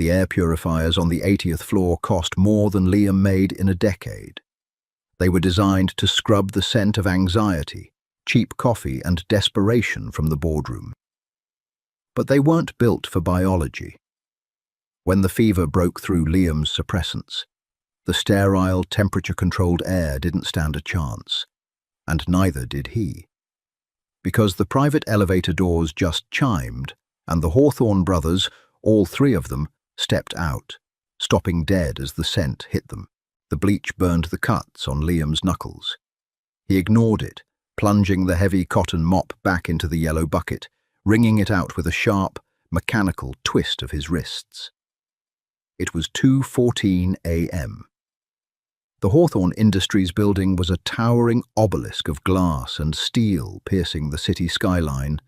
The air purifiers on the 80th floor cost more than Liam made in a decade. They were designed to scrub the scent of anxiety, cheap coffee, and desperation from the boardroom. But they weren't built for biology. When the fever broke through Liam's suppressants, the sterile, temperature-controlled air didn't stand a chance, and neither did he. Because the private elevator doors just chimed, and the Hawthorne brothers, all three of them, stepped out, stopping dead as the scent hit them. The bleach burned the cuts on Liam's knuckles. He ignored it, plunging the heavy cotton mop back into the yellow bucket, wringing it out with a sharp, mechanical twist of his wrists. It was 2:14 a.m. The Hawthorne Industries building was a towering obelisk of glass and steel piercing the city skyline,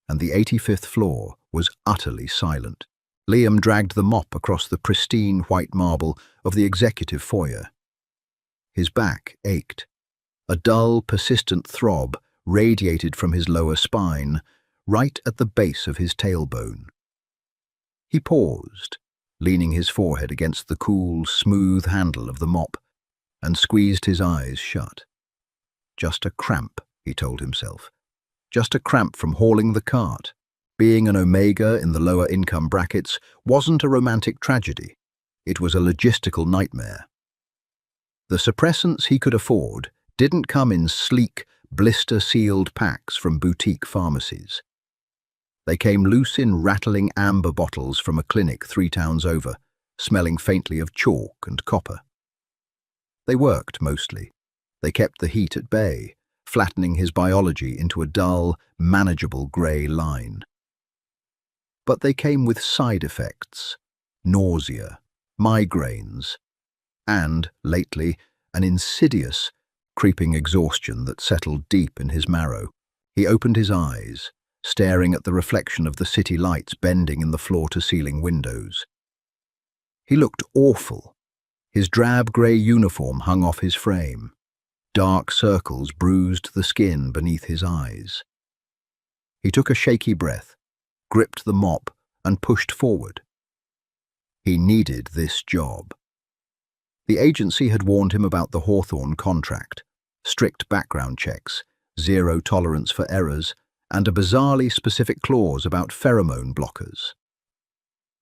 and the 85th floor was utterly silent. Liam dragged the mop across the pristine white marble of the executive foyer. His back ached. A dull, persistent throb radiated from his lower spine, right at the base of his tailbone. He paused, leaning his forehead against the cool, smooth handle of the mop, and squeezed his eyes shut. Just a cramp, he told himself. Just a cramp from hauling the cart. Being an omega in the lower income brackets wasn't a romantic tragedy. It was a logistical nightmare. The suppressants he could afford didn't come in sleek, blister-sealed packs from boutique pharmacies. They came loose in rattling amber bottles from a clinic 3 towns over, smelling faintly of chalk and copper. They worked mostly. They kept the heat at bay, flattening his biology into a dull, manageable grey line. But they came with side effects: nausea, migraines, and, lately, an insidious, creeping exhaustion that settled deep in his marrow. He opened his eyes, staring at the reflection of the city lights bending in the floor-to-ceiling windows. He looked awful. His drab grey uniform hung off his frame. Dark circles bruised the skin beneath his eyes. He took a shaky breath, gripped the mop, and pushed forward. He needed this job. The agency had warned him about the Hawthorne contract: strict background checks, zero tolerance for errors, and a bizarrely specific clause about pheromone blockers.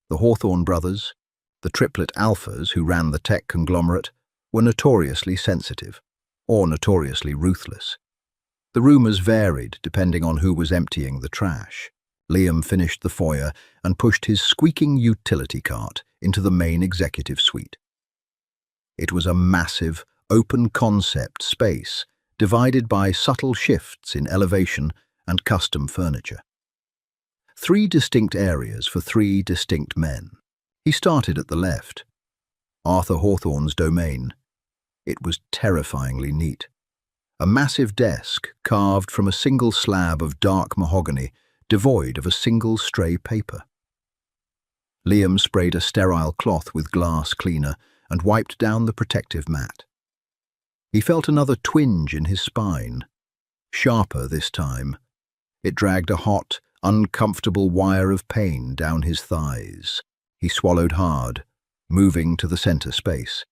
The Hawthorne brothers, the triplet alphas who ran the tech conglomerate, were notoriously sensitive, or notoriously ruthless. The rumors varied depending on who was emptying the trash. Liam finished the foyer and pushed his squeaking utility cart into the main executive suite. It was a massive, open-concept space divided by subtle shifts in elevation and custom furniture. 3 distinct areas for 3 distinct men. He started at the left. Arthur Hawthorne's domain. It was terrifyingly neat. A massive desk carved from a single slab of dark mahogany, devoid of a single stray paper. Liam sprayed a sterile cloth with glass cleaner and wiped down the protective mat. He felt another twinge in his spine, sharper this time. It dragged a hot, uncomfortable wire of pain down his thighs. He swallowed hard, moving to the center space.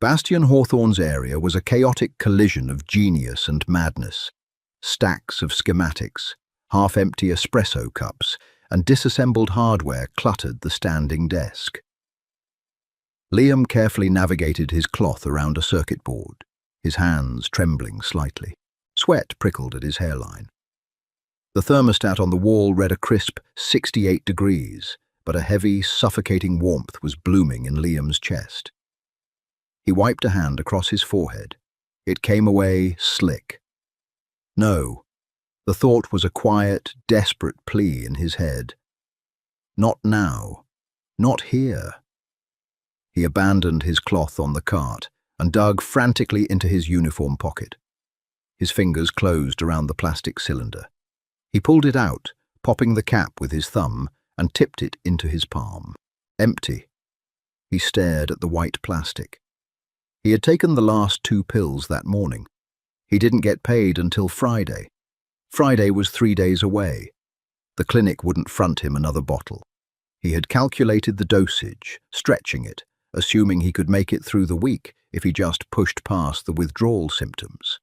Bastian Hawthorne's area was a chaotic collision of genius and madness. Stacks of schematics, half-empty espresso cups, and disassembled hardware cluttered the standing desk. Liam carefully navigated his cloth around a circuit board, his hands trembling slightly. Sweat prickled at his hairline. The thermostat on the wall read a crisp 68 degrees, but a heavy, suffocating warmth was blooming in Liam's chest. He wiped a hand across his forehead. It came away slick. No. The thought was a quiet, desperate plea in his head. Not now. Not here. He abandoned his cloth on the cart and dug frantically into his uniform pocket. His fingers closed around the plastic cylinder. He pulled it out, popping the cap with his thumb, and tipped it into his palm. Empty. He stared at the white plastic. He had taken the last 2 pills that morning. He didn't get paid until Friday. Friday was 3 days away. The clinic wouldn't front him another bottle. He had calculated the dosage, stretching it, assuming he could make it through the week if he just pushed past the withdrawal symptoms.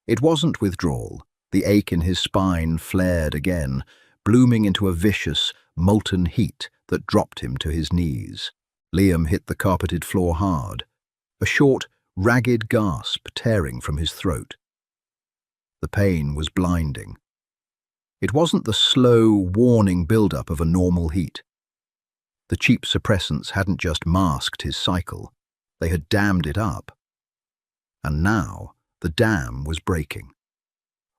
It wasn't withdrawal. The ache in his spine flared again, blooming into a vicious, molten heat that dropped him to his knees. Liam hit the carpeted floor hard, a short, ragged gasp tearing from his throat. The pain was blinding. It wasn't the slow, warning build-up of a normal heat. The cheap suppressants hadn't just masked his cycle, they had dammed it up. And now, the dam was breaking.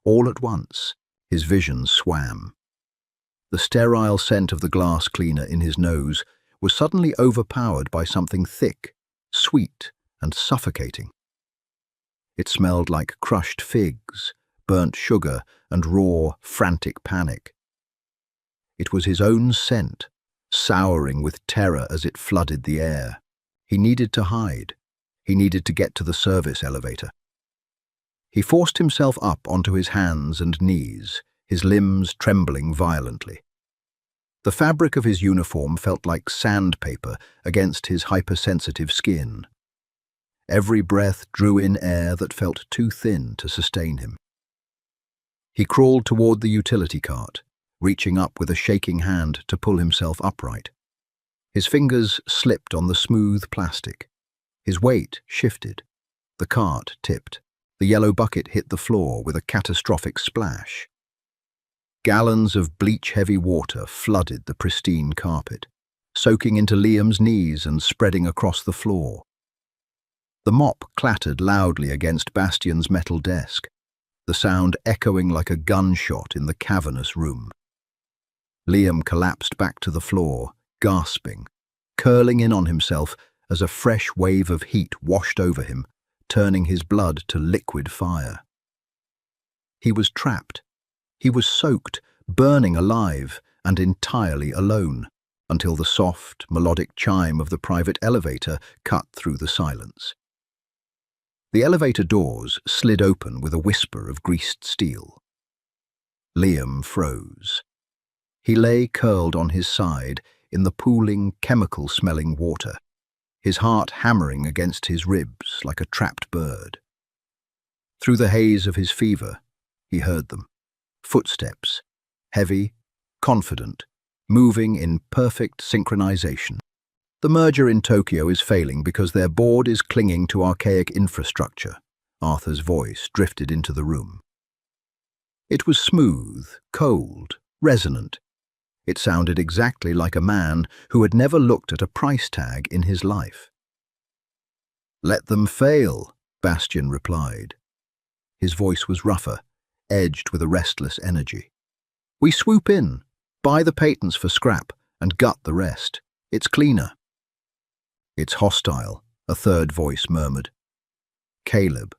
All at once, his vision swam. The sterile scent of the glass cleaner in his nose was suddenly overpowered by something thick, sweet, and suffocating. It smelled like crushed figs, burnt sugar, and raw, frantic panic. It was his own scent, souring with terror as it flooded the air. He needed to hide. He needed to get to the service elevator. He forced himself up onto his hands and knees, his limbs trembling violently. The fabric of his uniform felt like sandpaper against his hypersensitive skin. Every breath drew in air that felt too thin to sustain him. He crawled toward the utility cart, reaching up with a shaking hand to pull himself upright. His fingers slipped on the smooth plastic. His weight shifted. The cart tipped. The yellow bucket hit the floor with a catastrophic splash. Gallons of bleach-heavy water flooded the pristine carpet, soaking into Liam's knees and spreading across the floor. The mop clattered loudly against Bastian's metal desk, the sound echoing like a gunshot in the cavernous room. Liam collapsed back to the floor, gasping, curling in on himself as a fresh wave of heat washed over him, turning his blood to liquid fire. He was trapped. He was soaked, burning alive, and entirely alone, until the soft, melodic chime of the private elevator cut through the silence. The elevator doors slid open with a whisper of greased steel. Liam froze. He lay curled on his side in the pooling, chemical-smelling water, his heart hammering against his ribs like a trapped bird. Through the haze of his fever, he heard them. Footsteps, heavy, confident, moving in perfect synchronization. The merger in Tokyo is failing because their board is clinging to archaic infrastructure. Arthur's voice drifted into the room. It was smooth, cold, resonant. It sounded exactly like a man who had never looked at a price tag in his life. "Let them fail," Bastian replied. His voice was rougher, edged with a restless energy. "We swoop in, buy the patents for scrap, and gut the rest. It's cleaner." "It's hostile," a third voice murmured. Caleb,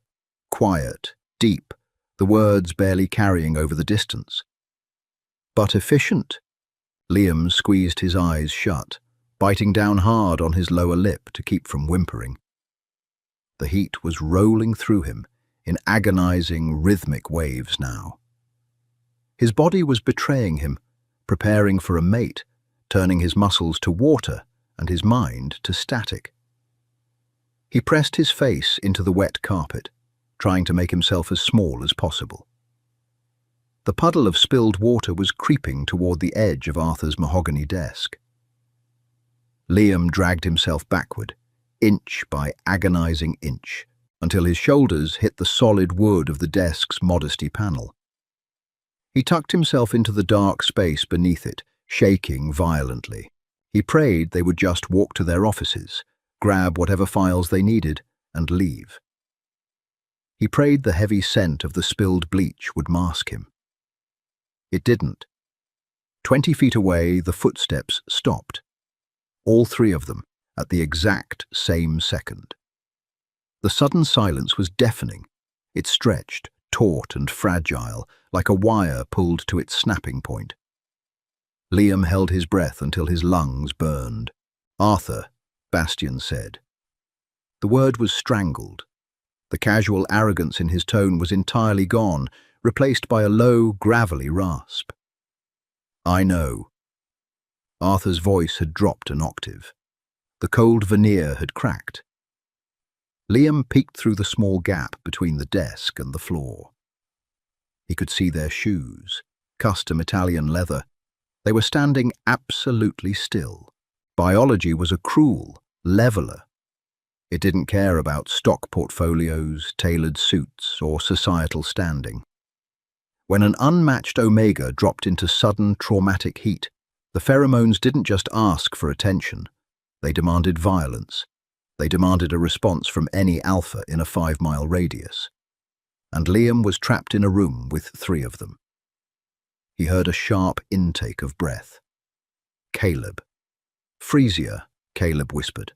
quiet, deep, the words barely carrying over the distance. "But efficient." Liam squeezed his eyes shut, biting down hard on his lower lip to keep from whimpering. The heat was rolling through him in agonizing, rhythmic waves now. His body was betraying him, preparing for a mate, turning his muscles to water and his mind to static. He pressed his face into the wet carpet, trying to make himself as small as possible. The puddle of spilled water was creeping toward the edge of Arthur's mahogany desk. Liam dragged himself backward, inch by agonizing inch, until his shoulders hit the solid wood of the desk's modesty panel. He tucked himself into the dark space beneath it, shaking violently. He prayed they would just walk to their offices, grab whatever files they needed, and leave. He prayed the heavy scent of the spilled bleach would mask him. It didn't. 20 feet away, the footsteps stopped. All three of them, at the exact same second. The sudden silence was deafening. It stretched, taut and fragile, like a wire pulled to its snapping point. Liam held his breath until his lungs burned. "Arthur," Bastian said. The word was strangled. The casual arrogance in his tone was entirely gone, replaced by a low, gravelly rasp. "I know." Arthur's voice had dropped an octave. The cold veneer had cracked. Liam peeked through the small gap between the desk and the floor. He could see their shoes, custom Italian leather. They were standing absolutely still. Biology was a cruel leveler. It didn't care about stock portfolios, tailored suits, or societal standing. When an unmatched omega dropped into sudden traumatic heat, the pheromones didn't just ask for attention. They demanded violence. They demanded a response from any alpha in a 5-mile radius. And Liam was trapped in a room with 3 of them. He heard a sharp intake of breath. Caleb. Freesia, Caleb whispered,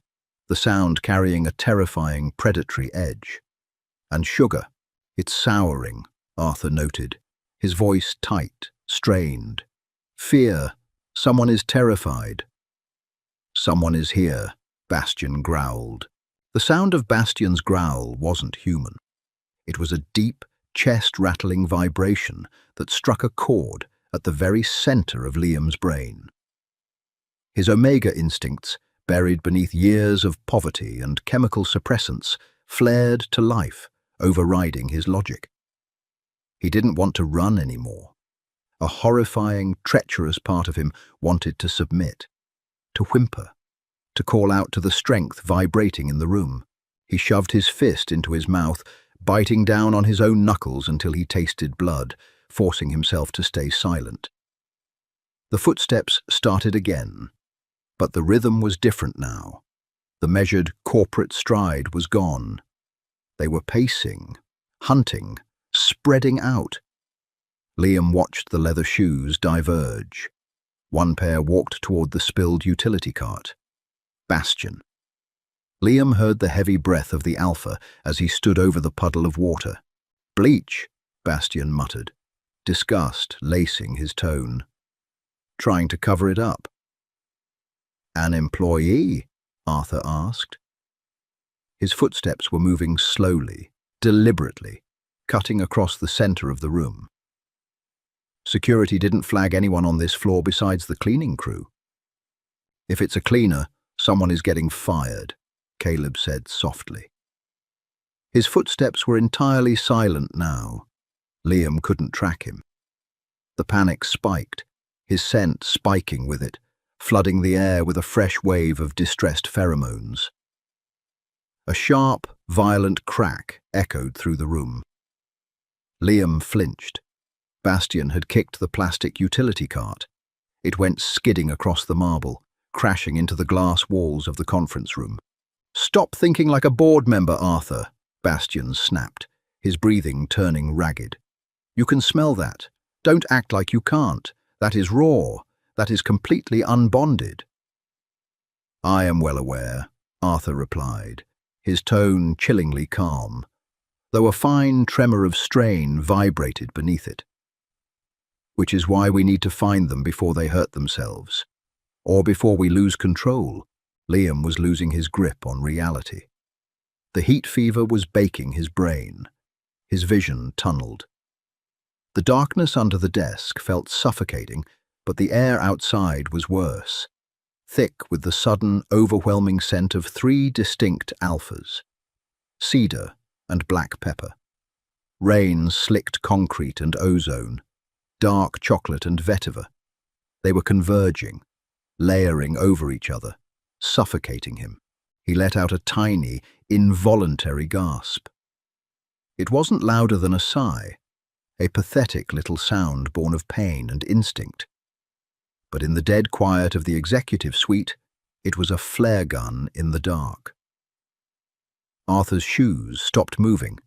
the sound carrying a terrifying predatory edge. And sugar. It's souring, Arthur noted, his voice tight, strained. Fear. Someone is terrified. Someone is here, Bastian growled. The sound of Bastian's growl wasn't human. It was a deep, chest-rattling vibration that struck a chord at the very center of Liam's brain. His omega instincts, buried beneath years of poverty and chemical suppressants, flared to life, overriding his logic. He didn't want to run anymore. A horrifying, treacherous part of him wanted to submit, to whimper, to call out to the strength vibrating in the room. He shoved his fist into his mouth, biting down on his own knuckles until he tasted blood, forcing himself to stay silent. The footsteps started again, but the rhythm was different now. The measured corporate stride was gone. They were pacing, hunting, spreading out. Liam watched the leather shoes diverge. One pair walked toward the spilled utility cart. Bastian. Liam heard the heavy breath of the alpha as he stood over the puddle of water. Bleach, Bastian muttered, disgust lacing his tone. Trying to cover it up. An employee? Arthur asked. His footsteps were moving slowly, deliberately, cutting across the center of the room. Security didn't flag anyone on this floor besides the cleaning crew. If it's a cleaner, someone is getting fired, Caleb said softly. His footsteps were entirely silent now. Liam couldn't track him. The panic spiked, his scent spiking with it, flooding the air with a fresh wave of distressed pheromones. A sharp, violent crack echoed through the room. Liam flinched. Bastian had kicked the plastic utility cart. It went skidding across the marble, crashing into the glass walls of the conference room. "Stop thinking like a board member, Arthur," Bastian snapped, his breathing turning ragged. "You can smell that. Don't act like you can't. That is raw. That is completely unbonded." "I am well aware," Arthur replied, his tone chillingly calm, though a fine tremor of strain vibrated beneath it. "Which is why we need to find them before they hurt themselves. Or before we lose control." Liam was losing his grip on reality. The heat fever was baking his brain. His vision tunneled. The darkness under the desk felt suffocating, but the air outside was worse, thick with the sudden, overwhelming scent of 3 distinct alphas: cedar and black pepper, rain slicked concrete and ozone, dark chocolate and vetiver. They were converging, layering over each other, suffocating him. He let out a tiny, involuntary gasp. It wasn't louder than a sigh, a pathetic little sound born of pain and instinct. But in the dead quiet of the executive suite, it was a flare gun in the dark. Arthur's shoes stopped moving.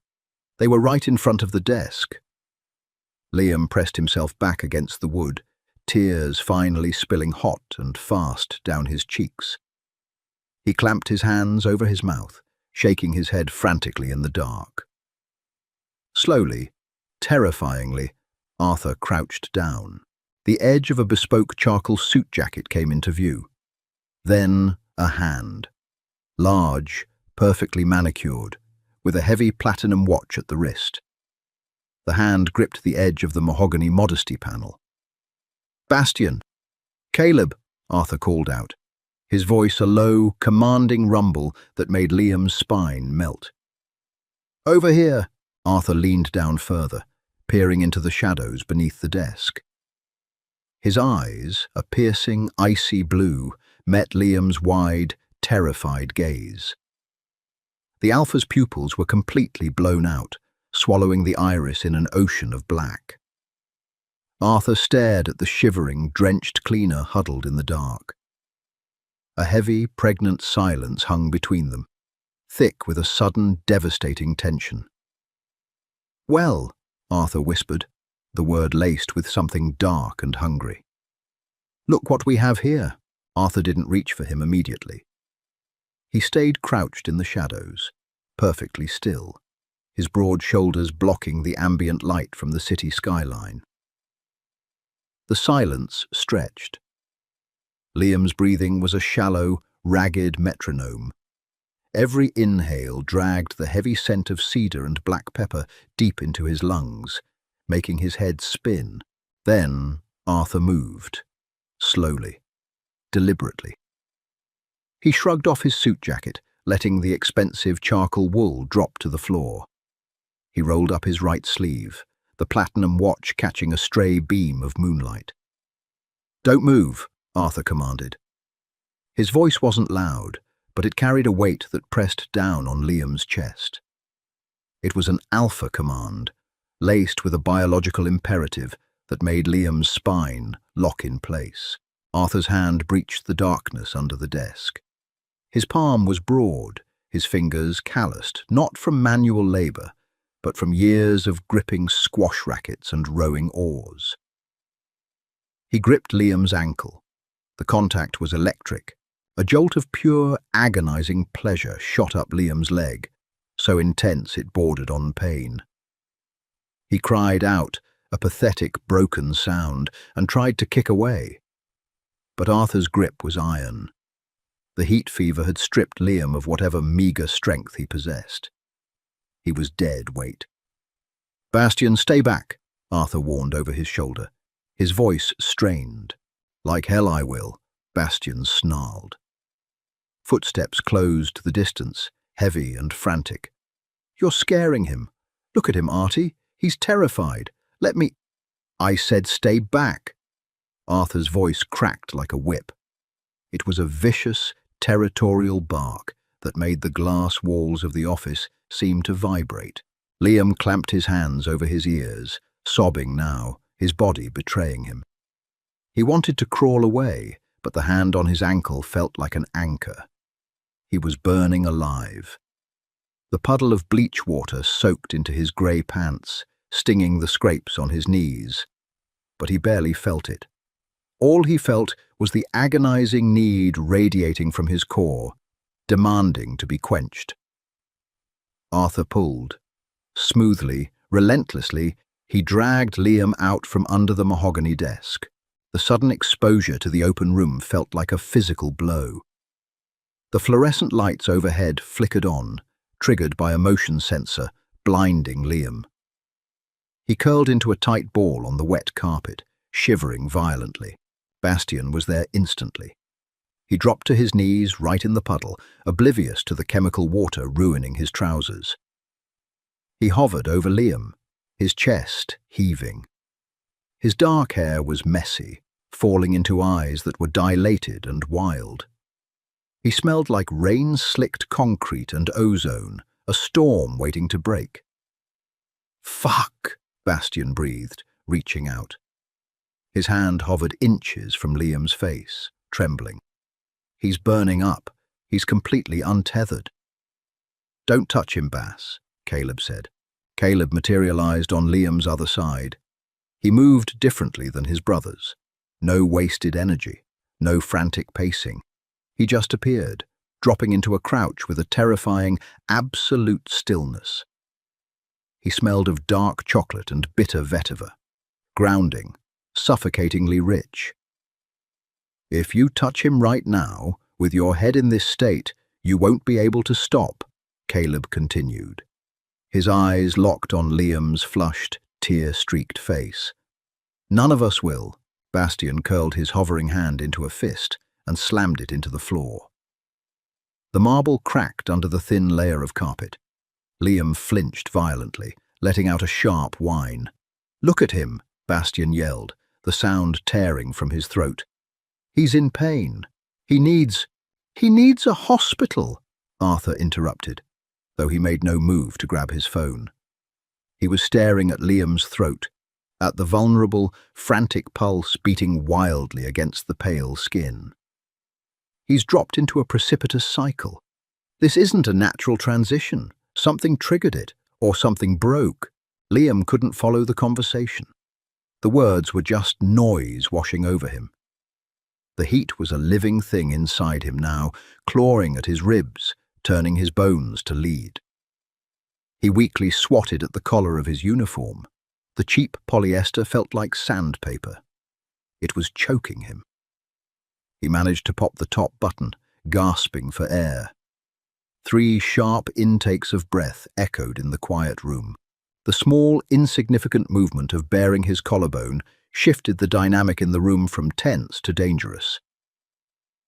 They were right in front of the desk. Liam pressed himself back against the wood, tears finally spilling hot and fast down his cheeks. He clamped his hands over his mouth, shaking his head frantically in the dark. Slowly, terrifyingly, Arthur crouched down. The edge of a bespoke charcoal suit jacket came into view. Then a hand. Large, perfectly manicured, with a heavy platinum watch at the wrist. The hand gripped the edge of the mahogany modesty panel. "Bastian! Caleb!" Arthur called out, his voice a low, commanding rumble that made Liam's spine melt. "Over here!" Arthur leaned down further, peering into the shadows beneath the desk. His eyes, a piercing, icy blue, met Liam's wide, terrified gaze. The Alpha's pupils were completely blown out, swallowing the iris in an ocean of black. Arthur stared at the shivering, drenched cleaner huddled in the dark. A heavy, pregnant silence hung between them, thick with a sudden, devastating tension. "Well," Arthur whispered, the word laced with something dark and hungry. "Look what we have here." Arthur didn't reach for him immediately. He stayed crouched in the shadows, perfectly still, his broad shoulders blocking the ambient light from the city skyline. The silence stretched. Liam's breathing was a shallow, ragged metronome. Every inhale dragged the heavy scent of cedar and black pepper deep into his lungs, making his head spin. Then Arthur moved, slowly, deliberately. He shrugged off his suit jacket, letting the expensive charcoal wool drop to the floor. He rolled up his right sleeve, the platinum watch catching a stray beam of moonlight. "Don't move," Arthur commanded. His voice wasn't loud, but it carried a weight that pressed down on Liam's chest. It was an alpha command, laced with a biological imperative that made Liam's spine lock in place. Arthur's hand breached the darkness under the desk. His palm was broad, his fingers calloused, not from manual labor, but from years of gripping squash rackets and rowing oars. He gripped Liam's ankle. The contact was electric. A jolt of pure, agonizing pleasure shot up Liam's leg, so intense it bordered on pain. He cried out, a pathetic, broken sound, and tried to kick away. But Arthur's grip was iron. The heat fever had stripped Liam of whatever meager strength he possessed. He was dead weight. "Bastian, stay back," Arthur warned over his shoulder. His voice strained. "Like hell I will," Bastian snarled. Footsteps closed the distance, heavy and frantic. "You're scaring him. Look at him, Artie. He's terrified. Let me—" "I said stay back." Arthur's voice cracked like a whip. It was a vicious, territorial bark that made the glass walls of the office seem to vibrate. Liam clamped his hands over his ears, sobbing now, his body betraying him. He wanted to crawl away, but the hand on his ankle felt like an anchor. He was burning alive. The puddle of bleach water soaked into his grey pants, stinging the scrapes on his knees. But he barely felt it. All he felt was the agonizing need radiating from his core, demanding to be quenched. Arthur pulled. Smoothly, relentlessly, he dragged Liam out from under the mahogany desk. The sudden exposure to the open room felt like a physical blow. The fluorescent lights overhead flickered on, triggered by a motion sensor, blinding Liam. He curled into a tight ball on the wet carpet, shivering violently. Bastian was there instantly. He dropped to his knees right in the puddle, oblivious to the chemical water ruining his trousers. He hovered over Liam, his chest heaving. His dark hair was messy, falling into eyes that were dilated and wild. He smelled like rain-slicked concrete and ozone, a storm waiting to break. "Fuck," Bastian breathed, reaching out. His hand hovered inches from Liam's face, trembling. "He's burning up. He's completely untethered." "Don't touch him, Bass," Caleb said. Caleb materialized on Liam's other side. He moved differently than his brothers. No wasted energy, no frantic pacing. He just appeared, dropping into a crouch with a terrifying, absolute stillness. He smelled of dark chocolate and bitter vetiver, grounding, suffocatingly rich. "If you touch him right now, with your head in this state, you won't be able to stop," Caleb continued. His eyes locked on Liam's flushed, tear-streaked face. "None of us will," Bastian curled his hovering hand into a fist and slammed it into the floor. The marble cracked under the thin layer of carpet. Liam flinched violently, letting out a sharp whine. "Look at him," Bastian yelled, the sound tearing from his throat. "He's in pain. He needs a hospital," Arthur interrupted, though he made no move to grab his phone. He was staring at Liam's throat, at the vulnerable, frantic pulse beating wildly against the pale skin. "He's dropped into a precipitous cycle. This isn't a natural transition. Something triggered it, or something broke." Liam couldn't follow the conversation. The words were just noise washing over him. The heat was a living thing inside him now, clawing at his ribs, turning his bones to lead. He weakly swatted at the collar of his uniform. The cheap polyester felt like sandpaper. It was choking him. He managed to pop the top button, gasping for air. 3 sharp intakes of breath echoed in the quiet room. The small, insignificant movement of baring his collarbone shifted the dynamic in the room from tense to dangerous.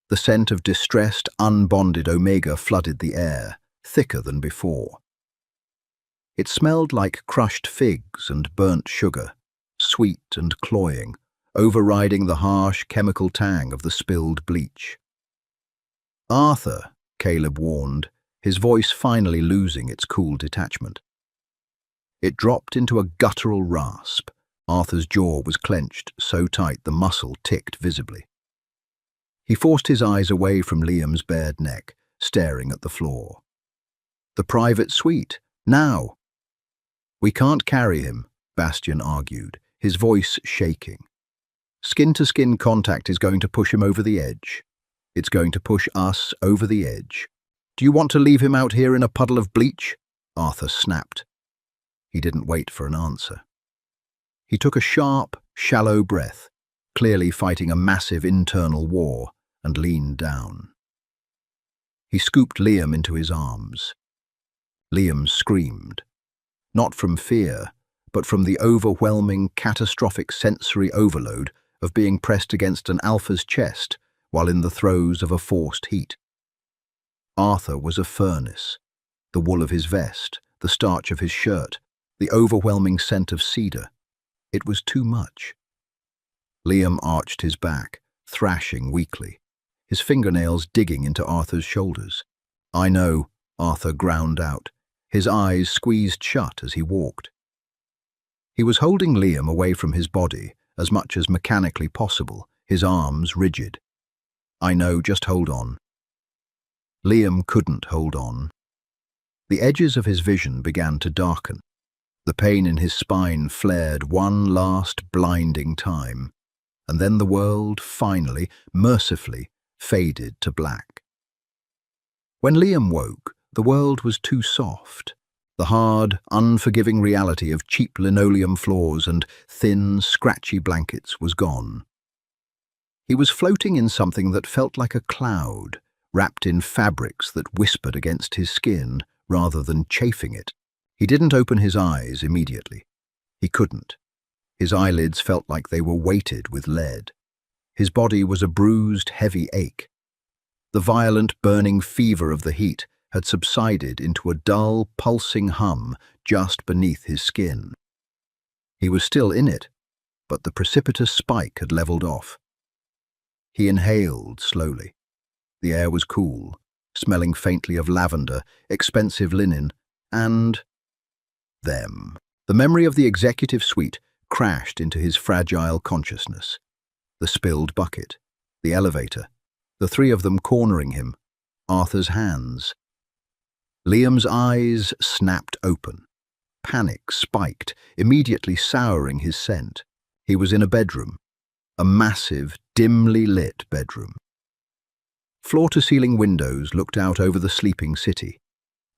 The scent of distressed, unbonded omega flooded the air, thicker than before. It smelled like crushed figs and burnt sugar, sweet and cloying, overriding the harsh chemical tang of the spilled bleach. "Arthur," Caleb warned, his voice finally losing its cool detachment. It dropped into a guttural rasp. Arthur's jaw was clenched so tight the muscle ticked visibly. He forced his eyes away from Liam's bared neck, staring at the floor. "The private suite, now!" "We can't carry him," Bastian argued, his voice shaking. "Skin-to-skin contact is going to push him over the edge. It's going to push us over the edge. Do you want to leave him out here in a puddle of bleach?" Arthur snapped. He didn't wait for an answer. He took a sharp, shallow breath, clearly fighting a massive internal war, and leaned down. He scooped Liam into his arms. Liam screamed, not from fear, but from the overwhelming, catastrophic sensory overload of being pressed against an alpha's chest while in the throes of a forced heat. Arthur was a furnace. The wool of his vest, the starch of his shirt, the overwhelming scent of cedar. It was too much. Liam arched his back, thrashing weakly, his fingernails digging into Arthur's shoulders. "I know," Arthur ground out, his eyes squeezed shut as he walked. He was holding Liam away from his body as much as mechanically possible, his arms rigid. "I know, just hold on." Liam couldn't hold on. The edges of his vision began to darken. The pain in his spine flared one last blinding time, and then the world finally, mercifully, faded to black. When Liam woke, the world was too soft. The hard, unforgiving reality of cheap linoleum floors and thin, scratchy blankets was gone. He was floating in something that felt like a cloud, wrapped in fabrics that whispered against his skin rather than chafing it. He didn't open his eyes immediately. He couldn't. His eyelids felt like they were weighted with lead. His body was a bruised, heavy ache. The violent, burning fever of the heat had subsided into a dull, pulsing hum just beneath his skin. He was still in it, but the precipitous spike had leveled off. He inhaled slowly. The air was cool, smelling faintly of lavender, expensive linen, and them. The memory of the executive suite crashed into his fragile consciousness. The spilled bucket, the elevator, the 3 of them cornering him, Arthur's hands. Liam's eyes snapped open. Panic spiked, immediately souring his scent. He was in a bedroom, a massive, dimly lit bedroom. Floor-to-ceiling windows looked out over the sleeping city.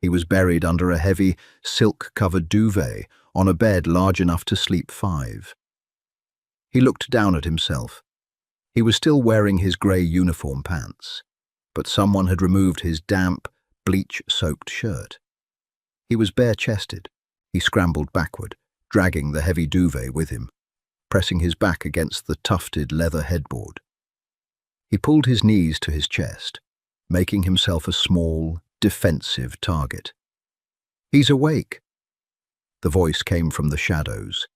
He was buried under a heavy, silk-covered duvet on a bed large enough to sleep 5. He looked down at himself. He was still wearing his grey uniform pants, but someone had removed his damp, bleach-soaked shirt. He was bare-chested. He scrambled backward, dragging the heavy duvet with him. pressing his back against the tufted leather headboard. He pulled his knees to his chest, making himself a small, defensive target. "He's awake." The voice came from the shadows.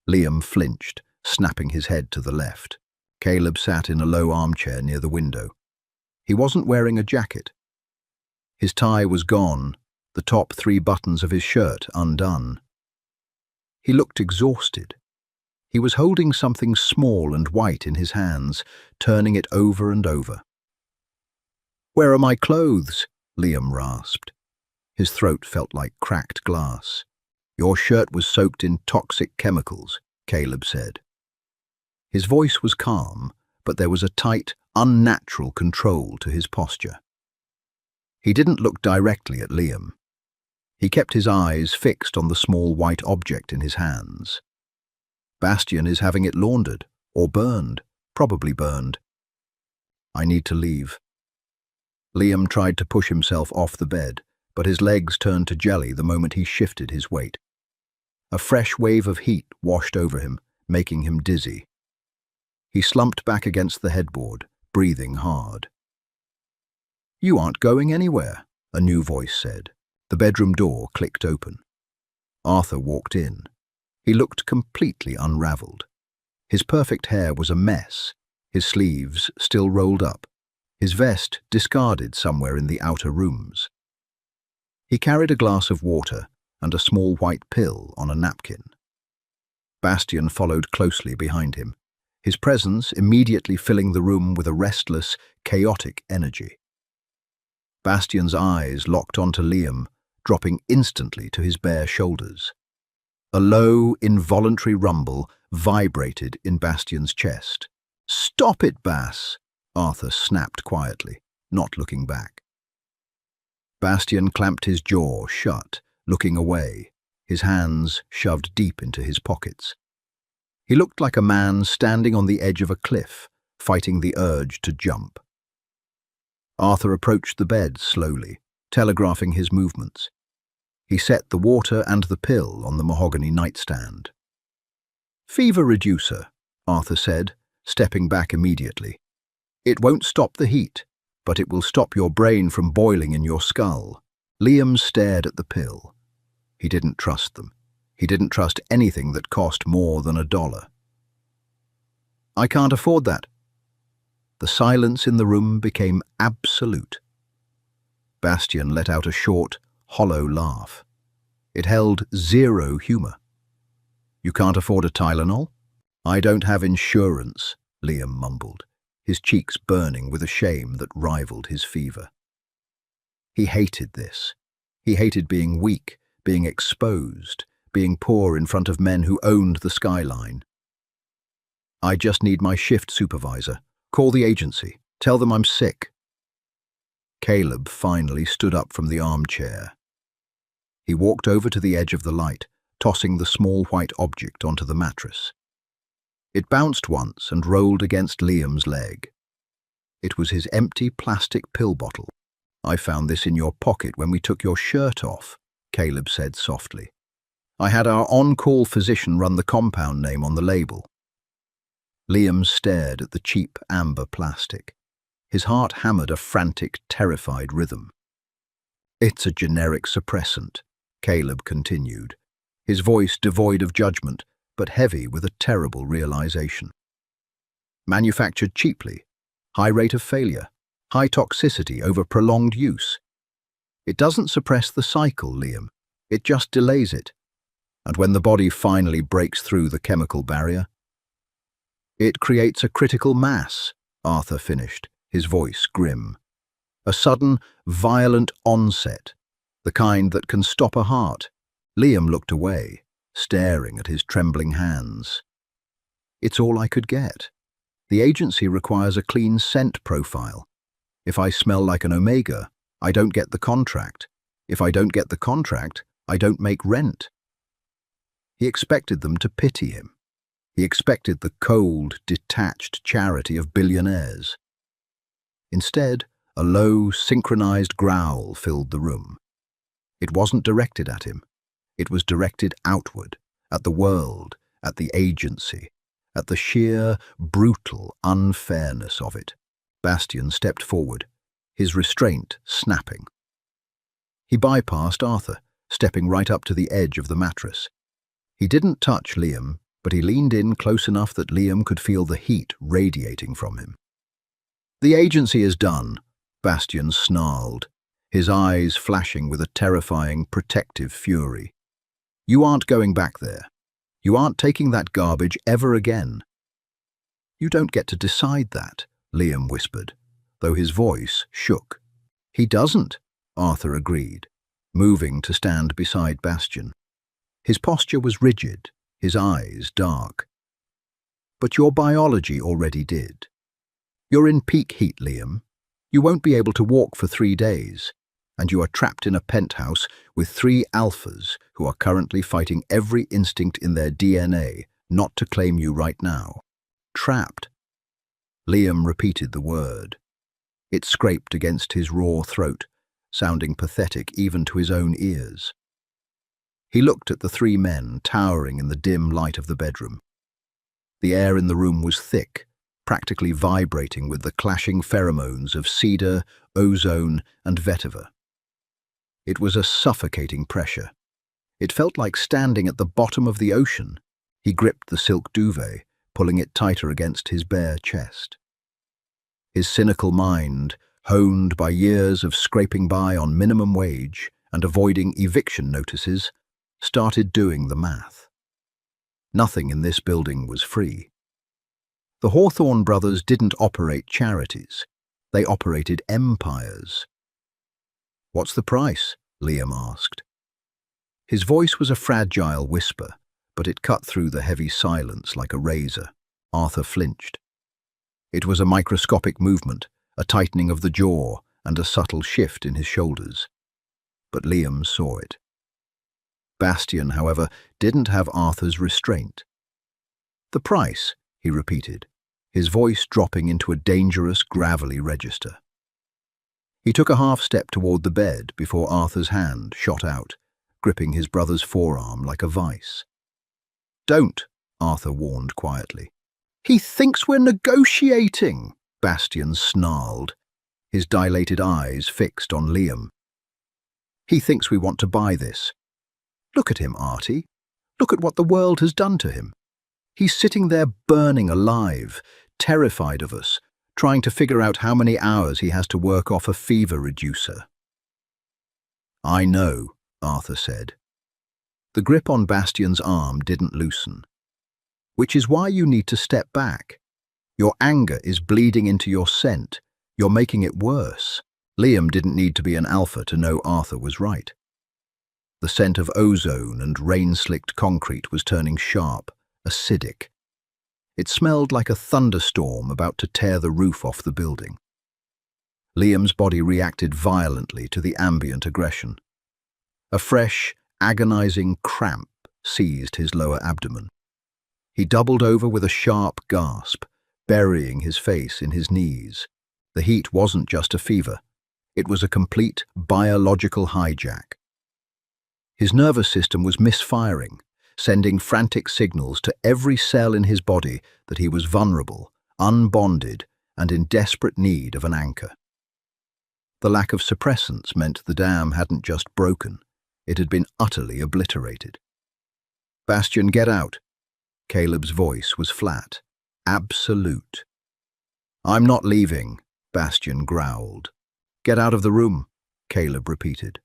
Liam flinched, snapping his head to the left. Caleb sat in a low armchair near the window. He wasn't wearing a jacket. His tie was gone, the top 3 buttons of his shirt undone. He looked exhausted. He was holding something small and white in his hands, turning it over and over. "Where are my clothes?" Liam rasped. His throat felt like cracked glass. "Your shirt was soaked in toxic chemicals," Caleb said. His voice was calm, but there was a tight, unnatural control to his posture. He didn't look directly at Liam. He kept his eyes fixed on the small white object in his hands. "Bastian is having it laundered, or burned, probably burned. I need to leave." Liam tried to push himself off the bed, but his legs turned to jelly the moment he shifted his weight. A fresh wave of heat washed over him, making him dizzy. He slumped back against the headboard, breathing hard. "You aren't going anywhere," a new voice said. The bedroom door clicked open. Arthur walked in. He looked completely unraveled. His perfect hair was a mess, his sleeves still rolled up, his vest discarded somewhere in the outer rooms. He carried a glass of water and a small white pill on a napkin. Bastian followed closely behind him, his presence immediately filling the room with a restless, chaotic energy. Bastian's eyes locked onto Liam, dropping instantly to his bare shoulders. A low, involuntary rumble vibrated in Bastian's chest. "Stop it, Bas!" Arthur snapped quietly, not looking back. Bastian clamped his jaw shut, looking away, his hands shoved deep into his pockets. He looked like a man standing on the edge of a cliff, fighting the urge to jump. Arthur approached the bed slowly, telegraphing his movements. He set the water and the pill on the mahogany nightstand. "Fever reducer," Arthur said, stepping back immediately. "It won't stop the heat, but it will stop your brain from boiling in your skull." Liam stared at the pill. He didn't trust them. He didn't trust anything that cost more than $1. "I can't afford that." The silence in the room became absolute. Bastian let out a short, hollow laugh. It held zero humor. "You can't afford a Tylenol?" "I don't have insurance," Liam mumbled, his cheeks burning with a shame that rivaled his fever. He hated this. He hated being weak, being exposed, being poor in front of men who owned the skyline. "I just need my shift supervisor. Call the agency. Tell them I'm sick." Caleb finally stood up from the armchair. He walked over to the edge of the light, tossing the small white object onto the mattress. It bounced once and rolled against Liam's leg. It was his empty plastic pill bottle. "I found this in your pocket when we took your shirt off," Caleb said softly. "I had our on-call physician run the compound name on the label." Liam stared at the cheap amber plastic. His heart hammered a frantic, terrified rhythm. "It's a generic suppressant," Caleb continued, his voice devoid of judgment, but heavy with a terrible realization. "Manufactured cheaply, high rate of failure, high toxicity over prolonged use. It doesn't suppress the cycle, Liam. It just delays it. And when the body finally breaks through the chemical barrier, it creates a critical mass," Arthur finished, his voice grim. "A sudden, violent onset, the kind that can stop a heart." Liam looked away, staring at his trembling hands. "It's all I could get. The agency requires a clean scent profile. If I smell like an omega, I don't get the contract. If I don't get the contract, I don't make rent." He expected them to pity him. He expected the cold, detached charity of billionaires. Instead, a low, synchronized growl filled the room. It wasn't directed at him. It was directed outward, at the world, at the agency, at the sheer, brutal unfairness of it. Bastian stepped forward, his restraint snapping. He bypassed Arthur, stepping right up to the edge of the mattress. He didn't touch Liam, but he leaned in close enough that Liam could feel the heat radiating from him. "The agency is done," Bastian snarled, his eyes flashing with a terrifying, protective fury. "You aren't going back there. You aren't taking that garbage ever again." "You don't get to decide that," Liam whispered, though his voice shook. "He doesn't," Arthur agreed, moving to stand beside Bastian. His posture was rigid, his eyes dark. "But your biology already did. You're in peak heat, Liam. You won't be able to walk for 3 days, and you are trapped in a penthouse with 3 alphas who are currently fighting every instinct in their DNA not to claim you right now. Trapped." Liam repeated the word. It scraped against his raw throat, sounding pathetic even to his own ears. He looked at the 3 men towering in the dim light of the bedroom. The air in the room was thick, practically vibrating with the clashing pheromones of cedar, ozone, and vetiver. It was a suffocating pressure. It felt like standing at the bottom of the ocean. He gripped the silk duvet, pulling it tighter against his bare chest. His cynical mind, honed by years of scraping by on minimum wage and avoiding eviction notices, started doing the math. Nothing in this building was free. The Hawthorne brothers didn't operate charities. They operated empires. "What's the price?" Liam asked. His voice was a fragile whisper, but it cut through the heavy silence like a razor. Arthur flinched. It was a microscopic movement, a tightening of the jaw and a subtle shift in his shoulders. But Liam saw it. Bastian, however, didn't have Arthur's restraint. "The price," he repeated, his voice dropping into a dangerous, gravelly register. He took a half step toward the bed before Arthur's hand shot out, gripping his brother's forearm like a vice. "Don't," Arthur warned quietly. "He thinks we're negotiating," Bastian snarled, his dilated eyes fixed on Liam. "He thinks we want to buy this. Look at him, Artie. Look at what the world has done to him. He's sitting there burning alive, terrified of us, trying to figure out how many hours he has to work off a fever reducer." "I know," Arthur said. The grip on Bastian's arm didn't loosen. "Which is why you need to step back. Your anger is bleeding into your scent. You're making it worse." Liam didn't need to be an alpha to know Arthur was right. The scent of ozone and rain-slicked concrete was turning sharp, acidic. It smelled like a thunderstorm about to tear the roof off the building. Liam's body reacted violently to the ambient aggression. A fresh, agonizing cramp seized his lower abdomen. He doubled over with a sharp gasp, burying his face in his knees. The heat wasn't just a fever. It was a complete biological hijack. His nervous system was misfiring, sending frantic signals to every cell in his body that he was vulnerable, unbonded, and in desperate need of an anchor. The lack of suppressants meant the dam hadn't just broken, it had been utterly obliterated. "Bastian, get out." Caleb's voice was flat, absolute. "I'm not leaving," Bastian growled. "Get out of the room," Caleb repeated,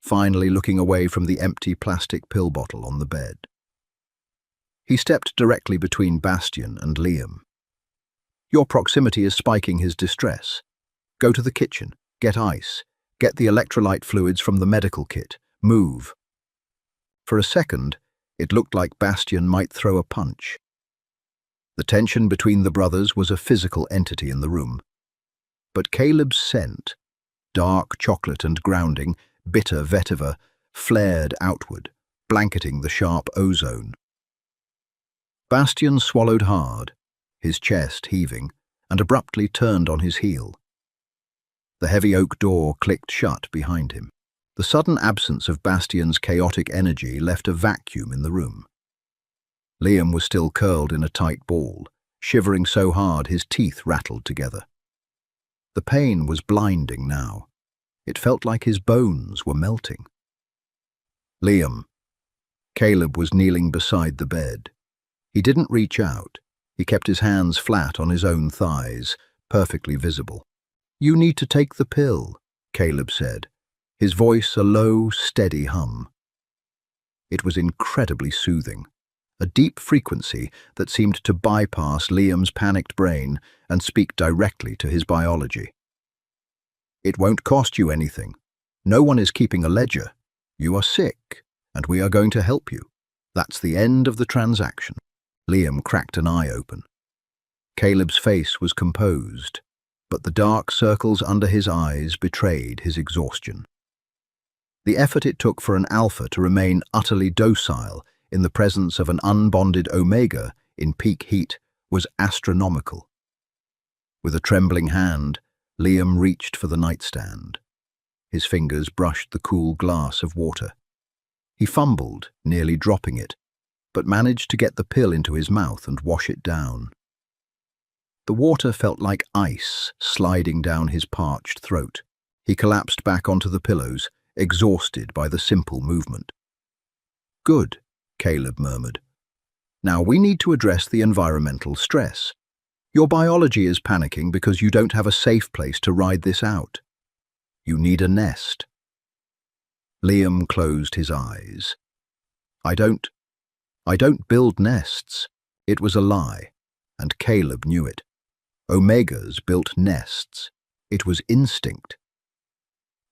finally looking away from the empty plastic pill bottle on the bed. He stepped directly between Bastian and Liam. "Your proximity is spiking his distress. Go to the kitchen, get ice, get the electrolyte fluids from the medical kit, move." For a second, it looked like Bastian might throw a punch. The tension between the brothers was a physical entity in the room. But Caleb's scent, dark chocolate and grounding, bitter vetiver, flared outward, blanketing the sharp ozone. Bastian swallowed hard, his chest heaving, and abruptly turned on his heel. The heavy oak door clicked shut behind him. The sudden absence of Bastian's chaotic energy left a vacuum in the room. Liam was still curled in a tight ball, shivering so hard his teeth rattled together. The pain was blinding now. It felt like his bones were melting. Liam. Caleb was kneeling beside the bed. He didn't reach out. He kept his hands flat on his own thighs, perfectly visible. "You need to take the pill," Caleb said, his voice a low, steady hum. It was incredibly soothing, a deep frequency that seemed to bypass Liam's panicked brain and speak directly to his biology. "It won't cost you anything. No one is keeping a ledger. You are sick, and we are going to help you. That's the end of the transaction." Liam cracked an eye open. Caleb's face was composed, but the dark circles under his eyes betrayed his exhaustion. The effort it took for an alpha to remain utterly docile in the presence of an unbonded omega in peak heat was astronomical. With a trembling hand, Liam reached for the nightstand. His fingers brushed the cool glass of water. He fumbled, nearly dropping it, but managed to get the pill into his mouth and wash it down. The water felt like ice sliding down his parched throat. He collapsed back onto the pillows, exhausted by the simple movement. "Good," Caleb murmured. "Now we need to address the environmental stress. Your biology is panicking because you don't have a safe place to ride this out. You need a nest." Liam closed his eyes. I don't build nests." It was a lie, and Caleb knew it. Omegas built nests. It was instinct.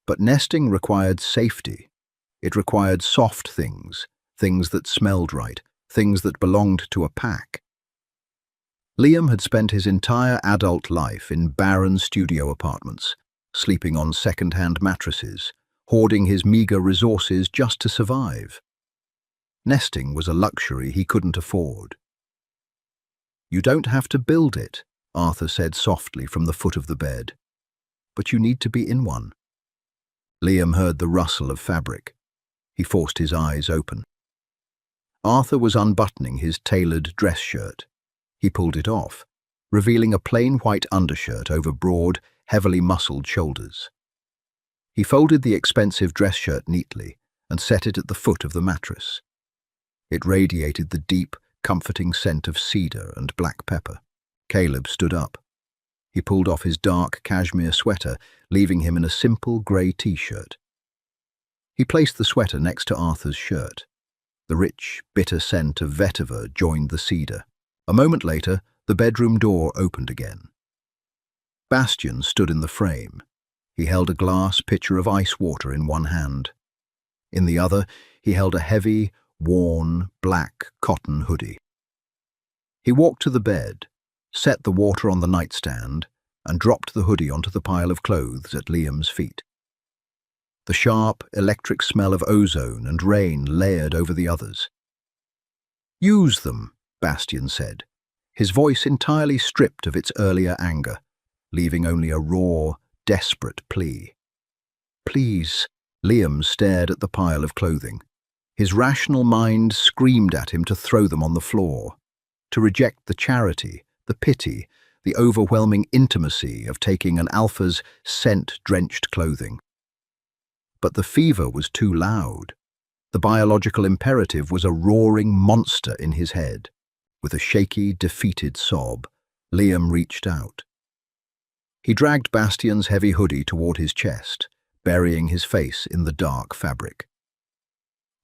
But nesting required safety. It required soft things, things that smelled right, things that belonged to a pack. Liam had spent his entire adult life in barren studio apartments, sleeping on second-hand mattresses, hoarding his meager resources just to survive. Nesting was a luxury he couldn't afford. "You don't have to build it," Arthur said softly from the foot of the bed. "But you need to be in one." Liam heard the rustle of fabric. He forced his eyes open. Arthur was unbuttoning his tailored dress shirt. He pulled it off, revealing a plain white undershirt over broad, heavily muscled shoulders. He folded the expensive dress shirt neatly and set it at the foot of the mattress. It radiated the deep, comforting scent of cedar and black pepper. Caleb stood up. He pulled off his dark cashmere sweater, leaving him in a simple grey t-shirt. He placed the sweater next to Arthur's shirt. The rich, bitter scent of vetiver joined the cedar. A moment later, the bedroom door opened again. Bastian stood in the frame. He held a glass pitcher of ice water in one hand. In the other, he held a heavy, worn, black cotton hoodie. He walked to the bed, set the water on the nightstand, and dropped the hoodie onto the pile of clothes at Liam's feet. The sharp, electric smell of ozone and rain layered over the others. "Use them," Bastian said, his voice entirely stripped of its earlier anger, leaving only a raw, desperate plea. "Please." Liam stared at the pile of clothing. His rational mind screamed at him to throw them on the floor, to reject the charity, the pity, the overwhelming intimacy of taking an alpha's scent-drenched clothing. But the fever was too loud. The biological imperative was a roaring monster in his head. With a shaky, defeated sob, Liam reached out. He dragged Bastian's heavy hoodie toward his chest, burying his face in the dark fabric.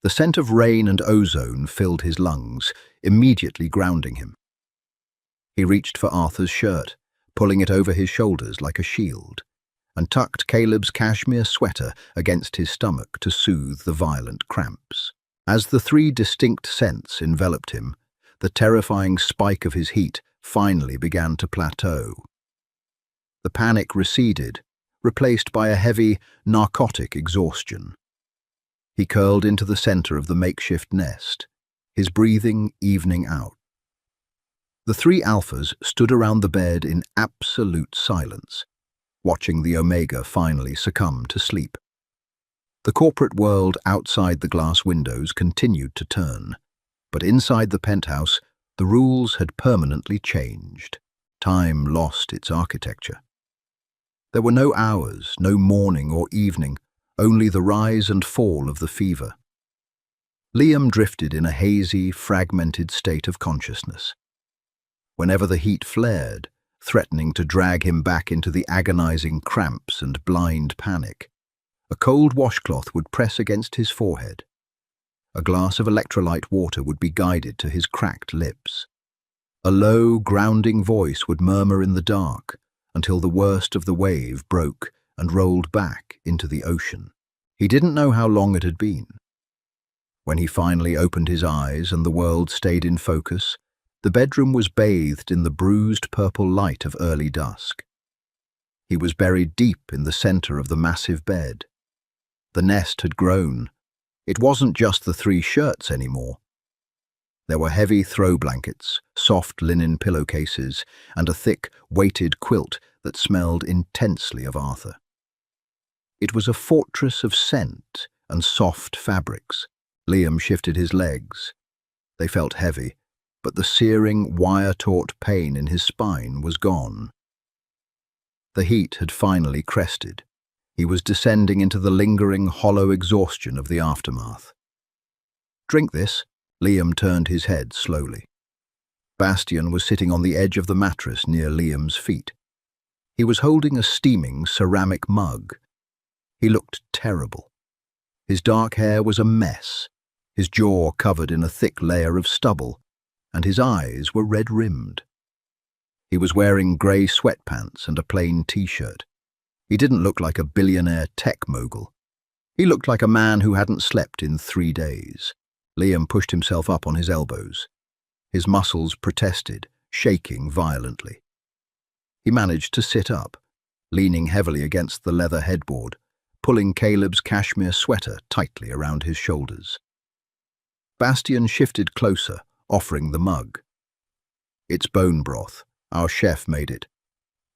The scent of rain and ozone filled his lungs, immediately grounding him. He reached for Arthur's shirt, pulling it over his shoulders like a shield, and tucked Caleb's cashmere sweater against his stomach to soothe the violent cramps. As the three distinct scents enveloped him, the terrifying spike of his heat finally began to plateau. The panic receded, replaced by a heavy, narcotic exhaustion. He curled into the center of the makeshift nest, his breathing evening out. The three alphas stood around the bed in absolute silence, watching the Omega finally succumb to sleep. The corporate world outside the glass windows continued to turn, But inside the penthouse, the rules had permanently changed. Time lost its architecture. There were no hours, no morning or evening, only the rise and fall of the fever. Liam drifted in a hazy, fragmented state of consciousness. Whenever the heat flared, threatening to drag him back into the agonizing cramps and blind panic, a cold washcloth would press against his forehead. A glass of electrolyte water would be guided to his cracked lips. A low, grounding voice would murmur in the dark until the worst of the wave broke and rolled back into the ocean. He didn't know how long it had been. When he finally opened his eyes and the world stayed in focus, the bedroom was bathed in the bruised purple light of early dusk. He was buried deep in the center of the massive bed. The nest had grown. It wasn't just the 3 shirts anymore. There were heavy throw blankets, soft linen pillowcases, and a thick, weighted quilt that smelled intensely of Arthur. It was a fortress of scent and soft fabrics. Liam shifted his legs. They felt heavy, but the searing, wire-taut pain in his spine was gone. The heat had finally crested. He was descending into the lingering, hollow exhaustion of the aftermath. "Drink this." Liam turned his head slowly. Bastian was sitting on the edge of the mattress near Liam's feet. He was holding a steaming ceramic mug. He looked terrible. His dark hair was a mess, his jaw covered in a thick layer of stubble, and his eyes were red-rimmed. He was wearing grey sweatpants and a plain t-shirt. He didn't look like a billionaire tech mogul. He looked like a man who hadn't slept in 3 days. Liam pushed himself up on his elbows. His muscles protested, shaking violently. He managed to sit up, leaning heavily against the leather headboard, pulling Caleb's cashmere sweater tightly around his shoulders. Bastian shifted closer, offering the mug. "It's bone broth. Our chef made it.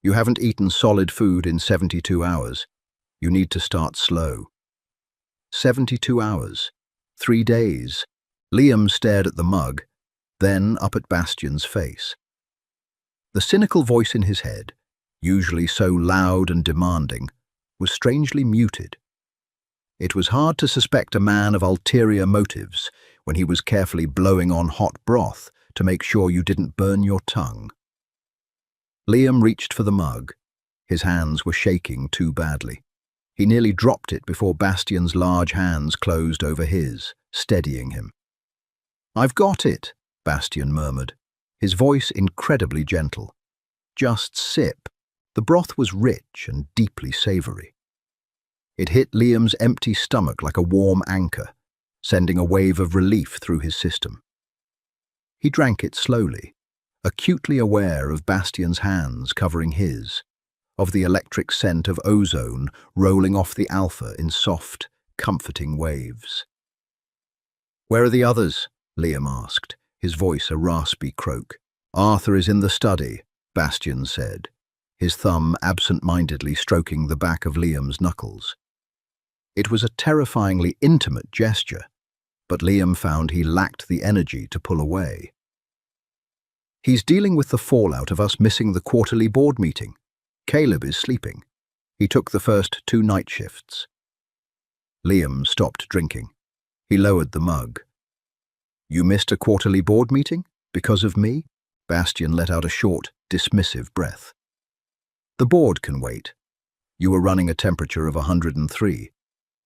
You haven't eaten solid food in 72 hours. You need to start slow." 72 hours. 3 days. Liam stared at the mug, then up at Bastian's face. The cynical voice in his head, usually so loud and demanding, was strangely muted. It was hard to suspect a man of ulterior motives when he was carefully blowing on hot broth to make sure you didn't burn your tongue. Liam reached for the mug. His hands were shaking too badly. He nearly dropped it before Bastian's large hands closed over his, steadying him. "I've got it," Bastian murmured, his voice incredibly gentle. "Just sip." The broth was rich and deeply savory. It hit Liam's empty stomach like a warm anchor, sending a wave of relief through his system. He drank it slowly, acutely aware of Bastian's hands covering his, of the electric scent of ozone rolling off the alpha in soft, comforting waves. "Where are the others?" Liam asked, his voice a raspy croak. "Arthur is in the study," Bastian said, his thumb absent-mindedly stroking the back of Liam's knuckles. It was a terrifyingly intimate gesture, but Liam found he lacked the energy to pull away. "He's dealing with the fallout of us missing the quarterly board meeting. Caleb is sleeping. He took the first 2 night shifts." Liam stopped drinking. He lowered the mug. "You missed a quarterly board meeting? Because of me?" Bastian let out a short, dismissive breath. "The board can wait. You were running a temperature of 103.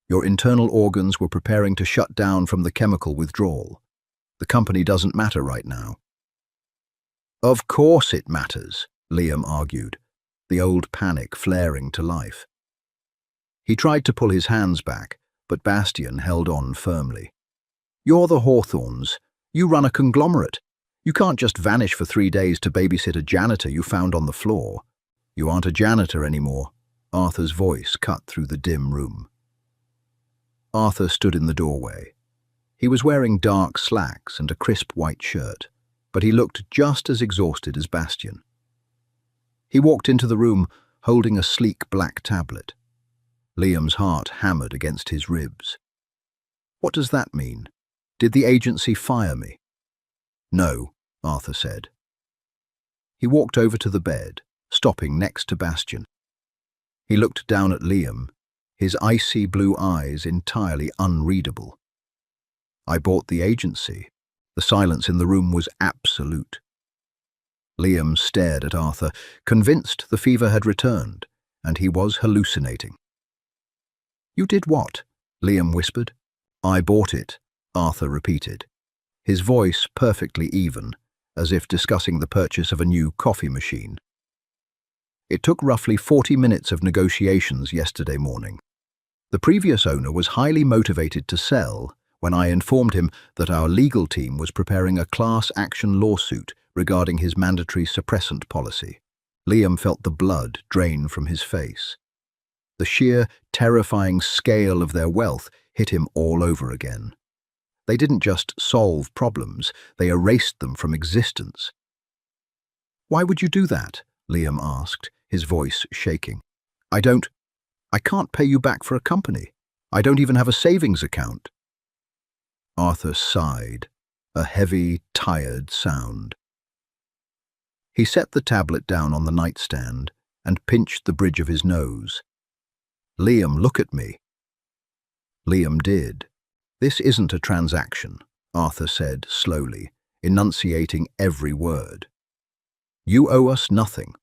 Your internal organs were preparing to shut down from the chemical withdrawal. The company doesn't matter right now." "Of course it matters," Liam argued, the old panic flaring to life. He tried to pull his hands back, but Bastian held on firmly. "You're the Hawthorns. You run a conglomerate. You can't just vanish for 3 days to babysit a janitor you found on the floor." "You aren't a janitor anymore," Arthur's voice cut through the dim room. Arthur stood in the doorway. He was wearing dark slacks and a crisp white shirt, but he looked just as exhausted as Bastian. He walked into the room holding a sleek black tablet. Liam's heart hammered against his ribs. "What does that mean? Did the agency fire me?" No, Arthur said. He walked over to the bed, stopping next to Bastian. He looked down at Liam, his icy blue eyes entirely unreadable. I bought the agency. The silence in the room was absolute. Liam stared at Arthur, convinced the fever had returned, and he was hallucinating. You did what? Liam whispered. I bought it, Arthur repeated, his voice perfectly even, as if discussing the purchase of a new coffee machine. It took roughly 40 minutes of negotiations yesterday morning. The previous owner was highly motivated to sell when I informed him that our legal team was preparing a class action lawsuit regarding his mandatory suppressant policy. Liam felt the blood drain from his face. The sheer, terrifying scale of their wealth hit him all over again. They didn't just solve problems, they erased them from existence. Why would you do that? Liam asked, his voice shaking. I can't pay you back for a company. I don't even have a savings account. Arthur sighed, a heavy, tired sound. He set the tablet down on the nightstand and pinched the bridge of his nose. Liam, look at me. Liam did. This isn't a transaction, Arthur said slowly, enunciating every word. You owe us nothing.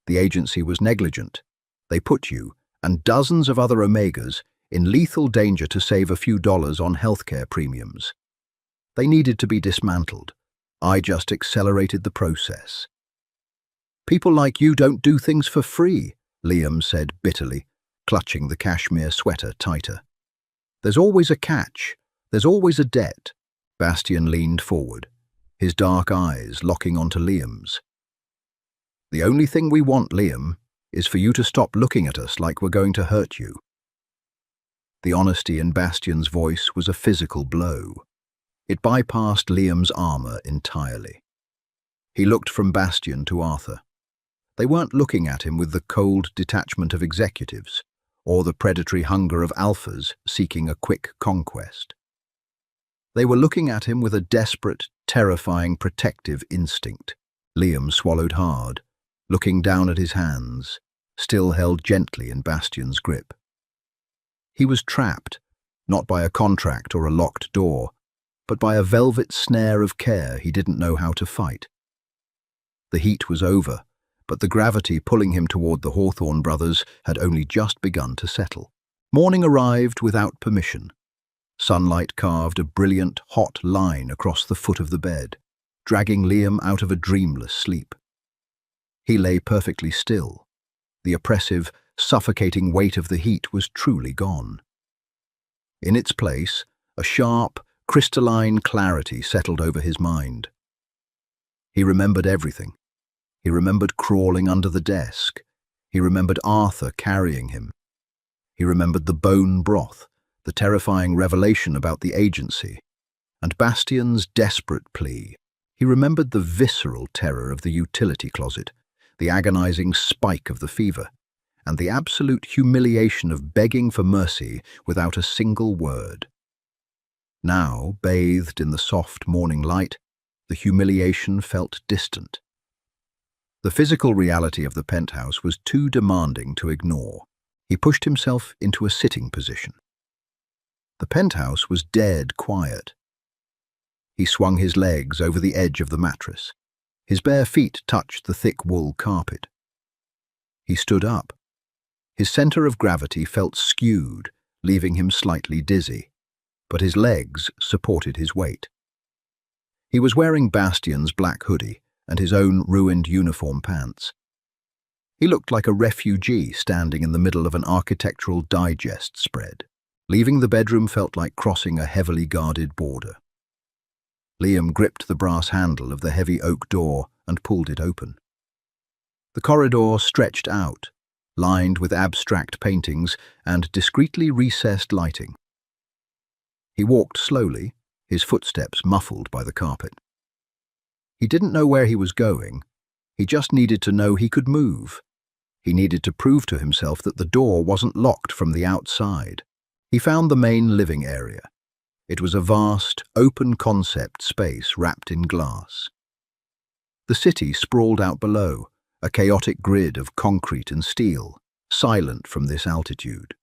The agency was negligent. They put you, and dozens of other Omegas, in lethal danger to save a few dollars on healthcare premiums. They needed to be dismantled. I just accelerated the process. People like you don't do things for free, Liam said bitterly, clutching the cashmere sweater tighter. There's always a catch. There's always a debt. Bastian leaned forward, his dark eyes locking onto Liam's. The only thing we want, Liam, is for you to stop looking at us like we're going to hurt you. The honesty in Bastian's voice was a physical blow. It bypassed Liam's armor entirely. He looked from Bastian to Arthur. They weren't looking at him with the cold detachment of executives, or the predatory hunger of alphas seeking a quick conquest. They were looking at him with a desperate, terrifying, protective instinct. Liam swallowed hard, looking down at his hands, still held gently in Bastian's grip. He was trapped, not by a contract or a locked door, but by a velvet snare of care he didn't know how to fight. The heat was over, but the gravity pulling him toward the Hawthorne brothers had only just begun to settle. Morning arrived without permission. Sunlight carved a brilliant, hot line across the foot of the bed, dragging Liam out of a dreamless sleep. He lay perfectly still. The oppressive, suffocating weight of the heat was truly gone. In its place, a sharp, crystalline clarity settled over his mind. He remembered everything. He remembered crawling under the desk. He remembered Arthur carrying him. He remembered the bone broth, the terrifying revelation about the agency, and Bastian's desperate plea. He remembered the visceral terror of the utility closet, the agonizing spike of the fever, and the absolute humiliation of begging for mercy without a single word. Now, bathed in the soft morning light, the humiliation felt distant. The physical reality of the penthouse was too demanding to ignore. He pushed himself into a sitting position. The penthouse was dead quiet. He swung his legs over the edge of the mattress. His bare feet touched the thick wool carpet. He stood up. His center of gravity felt skewed, leaving him slightly dizzy, but his legs supported his weight. He was wearing Bastian's black hoodie and his own ruined uniform pants. He looked like a refugee standing in the middle of an architectural digest spread. Leaving the bedroom felt like crossing a heavily guarded border. Liam gripped the brass handle of the heavy oak door and pulled it open. The corridor stretched out, lined with abstract paintings and discreetly recessed lighting. He walked slowly, his footsteps muffled by the carpet. He didn't know where he was going. He just needed to know he could move. He needed to prove to himself that the door wasn't locked from the outside. He found the main living area. It was a vast, open-concept space wrapped in glass. The city sprawled out below, a chaotic grid of concrete and steel, silent from this altitude.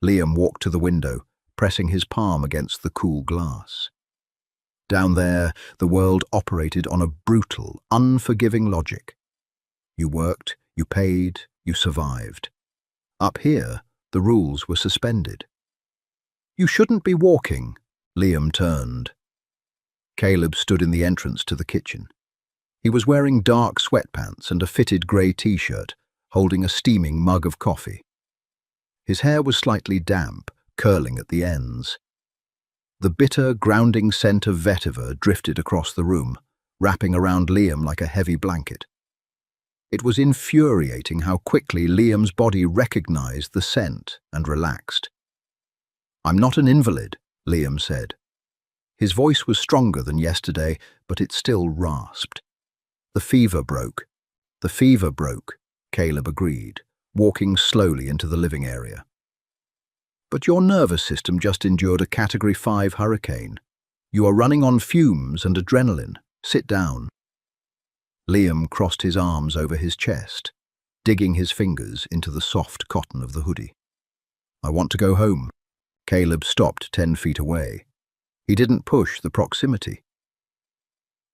Liam walked to the window, pressing his palm against the cool glass. Down there, the world operated on a brutal, unforgiving logic. You worked, you paid, you survived. Up here, the rules were suspended. "You shouldn't be walking," Liam turned. Caleb stood in the entrance to the kitchen. He was wearing dark sweatpants and a fitted grey t-shirt, holding a steaming mug of coffee. His hair was slightly damp, curling at the ends. The bitter, grounding scent of vetiver drifted across the room, wrapping around Liam like a heavy blanket. It was infuriating how quickly Liam's body recognized the scent and relaxed. "I'm not an invalid," Liam said. His voice was stronger than yesterday, but it still rasped. "The fever broke," Caleb agreed, walking slowly into the living area. "But your nervous system just endured a Category 5 hurricane. You are running on fumes and adrenaline. Sit down." Liam crossed his arms over his chest, digging his fingers into the soft cotton of the hoodie. "I want to go home." Caleb stopped 10 feet away. He didn't push the proximity.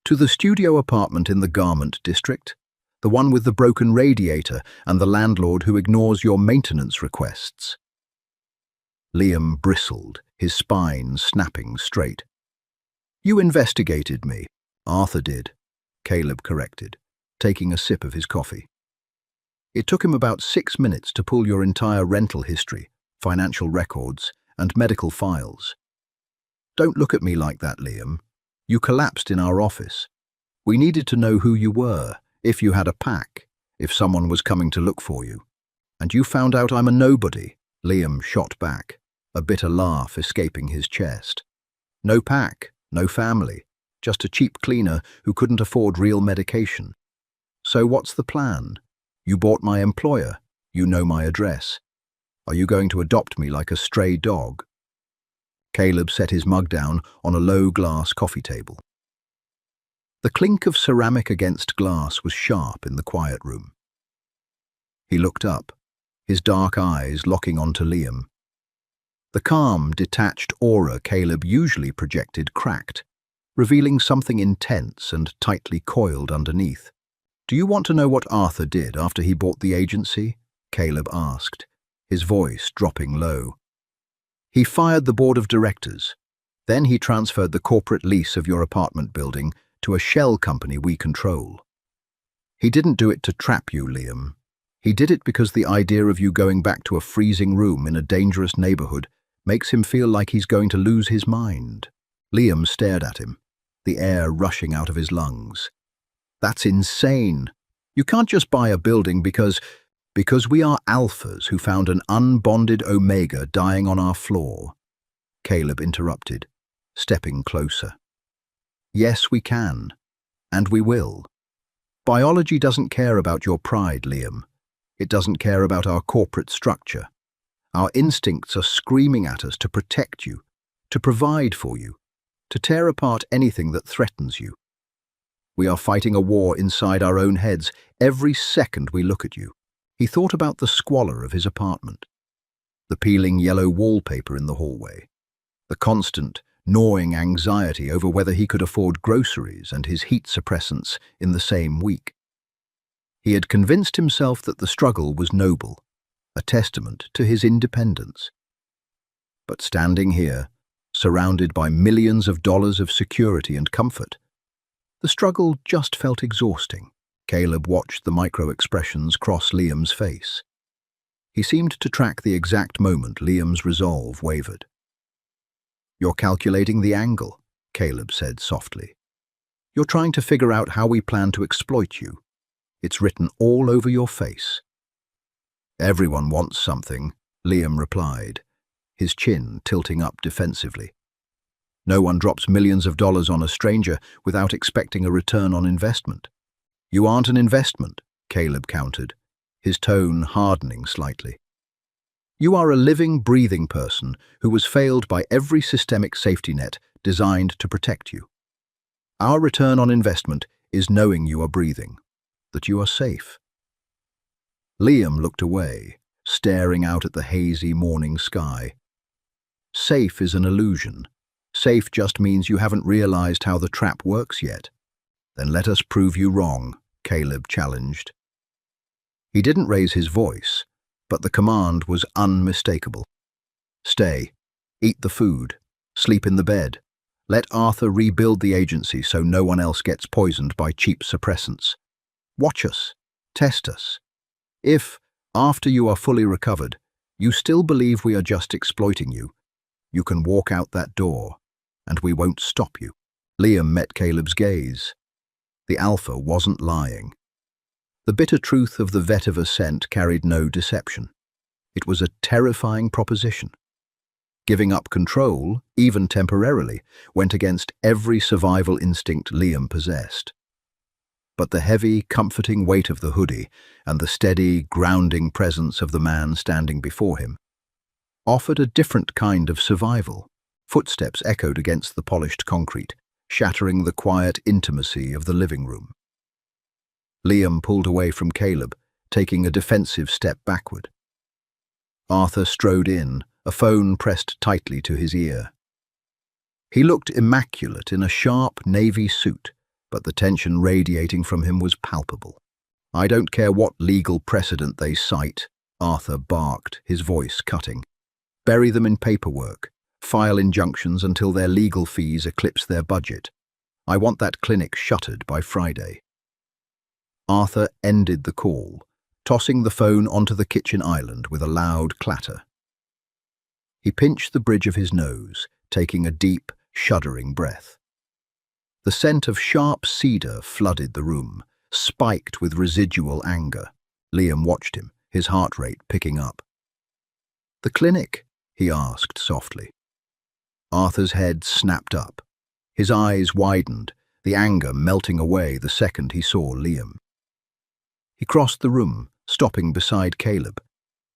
"To the studio apartment in the garment district, the one with the broken radiator and the landlord who ignores your maintenance requests." Liam bristled, his spine snapping straight. "You investigated me." "Arthur did," Caleb corrected, taking a sip of his coffee. "It took him about 6 minutes to pull your entire rental history, financial records, and medical files." "Don't look at me like that, Liam. You collapsed in our office. We needed to know who you were, if you had a pack, if someone was coming to look for you. And you found out I'm a nobody," Liam shot back, a bitter laugh escaping his chest. "No pack, no family, just a cheap cleaner who couldn't afford real medication. So what's the plan? You bought my employer, you know my address. Are you going to adopt me like a stray dog?" Caleb set his mug down on a low glass coffee table. The clink of ceramic against glass was sharp in the quiet room. He looked up, his dark eyes locking onto Liam. The calm, detached aura Caleb usually projected cracked, revealing something intense and tightly coiled underneath. "Do you want to know what Arthur did after he bought the agency?" Caleb asked, his voice dropping low. "He fired the board of directors. Then he transferred the corporate lease of your apartment building to a shell company we control. He didn't do it to trap you, Liam. He did it because the idea of you going back to a freezing room in a dangerous neighborhood makes him feel like he's going to lose his mind." Liam stared at him, the air rushing out of his lungs. "That's insane. You can't just buy a building because we are alphas who found an unbonded omega dying on our floor," Caleb interrupted, stepping closer. "Yes, we can, and we will. Biology doesn't care about your pride, Liam. It doesn't care about our corporate structure. Our instincts are screaming at us to protect you, to provide for you, to tear apart anything that threatens you. We are fighting a war inside our own heads every second we look at you." He thought about the squalor of his apartment, the peeling yellow wallpaper in the hallway, the constant, gnawing anxiety over whether he could afford groceries and his heat suppressants in the same week. He had convinced himself that the struggle was noble, a testament to his independence. But standing here, surrounded by millions of dollars of security and comfort, the struggle just felt exhausting. Caleb watched the micro-expressions cross Liam's face. He seemed to track the exact moment Liam's resolve wavered. "You're calculating the angle," Caleb said softly. "You're trying to figure out how we plan to exploit you. It's written all over your face." "Everyone wants something," Liam replied, his chin tilting up defensively. "No one drops millions of dollars on a stranger without expecting a return on investment." "You aren't an investment," Caleb countered, his tone hardening slightly. You are a living, breathing person who was failed by every systemic safety net designed to protect you. Our return on investment is knowing you are breathing, that you are safe. Liam looked away, staring out at the hazy morning sky. Safe is an illusion. Safe just means you haven't realized how the trap works yet. Then let us prove you wrong, Caleb challenged. He didn't raise his voice, but the command was unmistakable. Stay, eat the food, sleep in the bed. Let Arthur rebuild the agency so no one else gets poisoned by cheap suppressants. Watch us, test us. If, after you are fully recovered, you still believe we are just exploiting you, you can walk out that door, and we won't stop you. Liam met Caleb's gaze. The alpha wasn't lying. The bitter truth of the vetiver scent carried no deception. It was a terrifying proposition. Giving up control, even temporarily, went against every survival instinct Liam possessed. But the heavy, comforting weight of the hoodie and the steady, grounding presence of the man standing before him offered a different kind of survival. Footsteps echoed against the polished concrete, shattering the quiet intimacy of the living room. Liam pulled away from Caleb, taking a defensive step backward. Arthur strode in, a phone pressed tightly to his ear. He looked immaculate in a sharp navy suit, but the tension radiating from him was palpable. "I don't care what legal precedent they cite," Arthur barked, his voice cutting. "Bury them in paperwork, file injunctions until their legal fees eclipse their budget. I want that clinic shuttered by Friday." Arthur ended the call, tossing the phone onto the kitchen island with a loud clatter. He pinched the bridge of his nose, taking a deep, shuddering breath. The scent of sharp cedar flooded the room, spiked with residual anger. Liam watched him, his heart rate picking up. "The clinic?" he asked softly. Arthur's head snapped up. His eyes widened, the anger melting away the second he saw Liam. He crossed the room, stopping beside Caleb.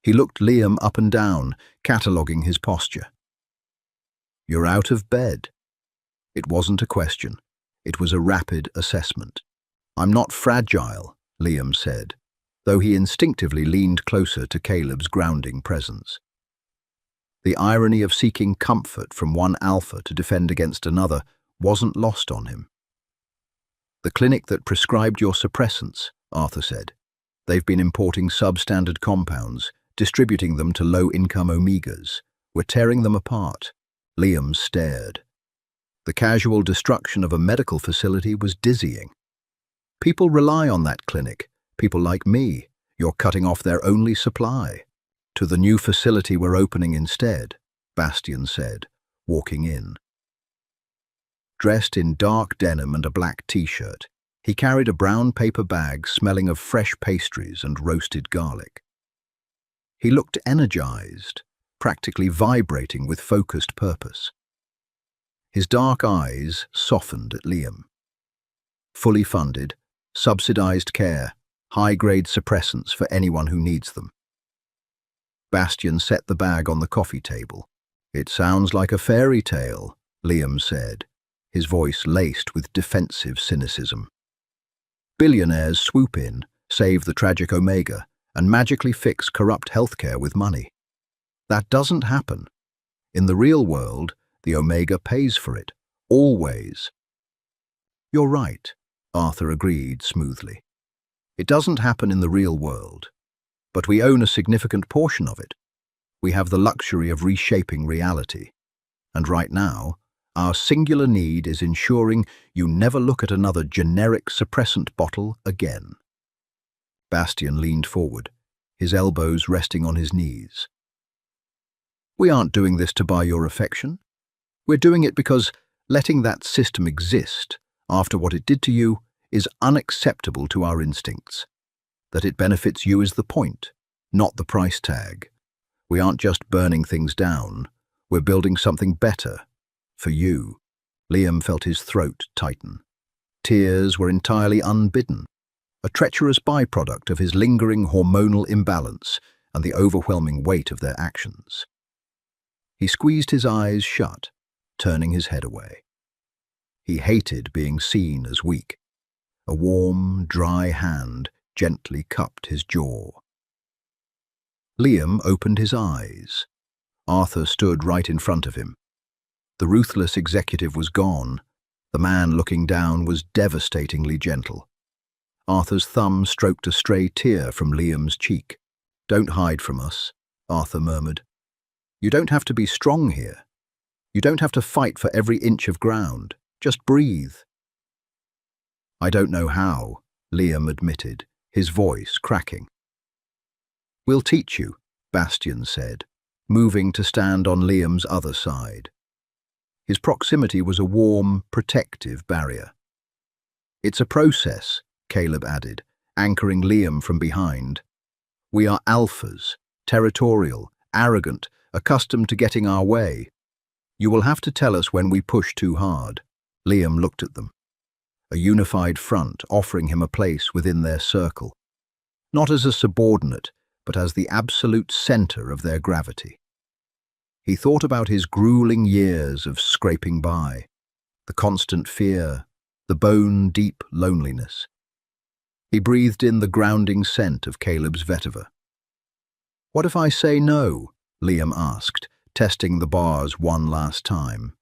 He looked Liam up and down, cataloguing his posture. "You're out of bed." It wasn't a question. It was a rapid assessment. "I'm not fragile," Liam said, though he instinctively leaned closer to Caleb's grounding presence. The irony of seeking comfort from one alpha to defend against another wasn't lost on him. "The clinic that prescribed your suppressants," Arthur said. "They've been importing substandard compounds, distributing them to low-income omegas. We're tearing them apart." Liam stared. The casual destruction of a medical facility was dizzying. "People rely on that clinic. People like me. You're cutting off their only supply." "To the new facility we're opening instead," Bastian said, walking in. Dressed in dark denim and a black t-shirt, he carried a brown paper bag smelling of fresh pastries and roasted garlic. He looked energized, practically vibrating with focused purpose. His dark eyes softened at Liam. Fully funded, subsidized care, high-grade suppressants for anyone who needs them. Bastian set the bag on the coffee table. "It sounds like a fairy tale," Liam said, his voice laced with defensive cynicism. "Billionaires swoop in, save the tragic Omega, and magically fix corrupt healthcare with money. That doesn't happen. In the real world, the Omega pays for it, always." "You're right," Arthur agreed smoothly. "It doesn't happen in the real world, but we own a significant portion of it. We have the luxury of reshaping reality. And right now, our singular need is ensuring you never look at another generic suppressant bottle again." Bastian leaned forward, his elbows resting on his knees. "We aren't doing this to buy your affection. We're doing it because letting that system exist, after what it did to you, is unacceptable to our instincts. That it benefits you is the point, not the price tag. We aren't just burning things down, we're building something better. For you." Liam felt his throat tighten. Tears were entirely unbidden, a treacherous byproduct of his lingering hormonal imbalance and the overwhelming weight of their actions. He squeezed his eyes shut, turning his head away. He hated being seen as weak. A warm, dry hand gently cupped his jaw. Liam opened his eyes. Arthur stood right in front of him. The ruthless executive was gone. The man looking down was devastatingly gentle. Arthur's thumb stroked a stray tear from Liam's cheek. "Don't hide from us," Arthur murmured. "You don't have to be strong here. You don't have to fight for every inch of ground. Just breathe." "I don't know how," Liam admitted, his voice cracking. "We'll teach you," Bastian said, moving to stand on Liam's other side. His proximity was a warm, protective barrier. "It's a process," Caleb added, anchoring Liam from behind. "We are alphas, territorial, arrogant, accustomed to getting our way. You will have to tell us when we push too hard." Liam looked at them, a unified front offering him a place within their circle, not as a subordinate, but as the absolute center of their gravity. He thought about his grueling years of scraping by, the constant fear, the bone-deep loneliness. He breathed in the grounding scent of Caleb's vetiver. "What if I say no?" Liam asked, testing the bars one last time.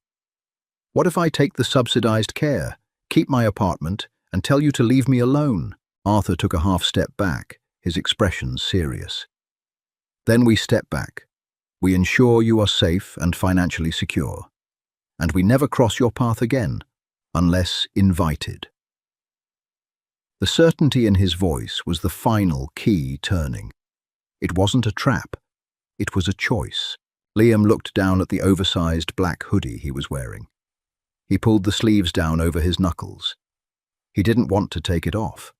"What if I take the subsidized care, keep my apartment, and tell you to leave me alone?" Arthur took a half step back, his expression serious. "Then we step back. We ensure you are safe and financially secure. And we never cross your path again, unless invited." The certainty in his voice was the final key turning. It wasn't a trap. It was a choice. Liam looked down at the oversized black hoodie he was wearing. He pulled the sleeves down over his knuckles. He didn't want to take it off.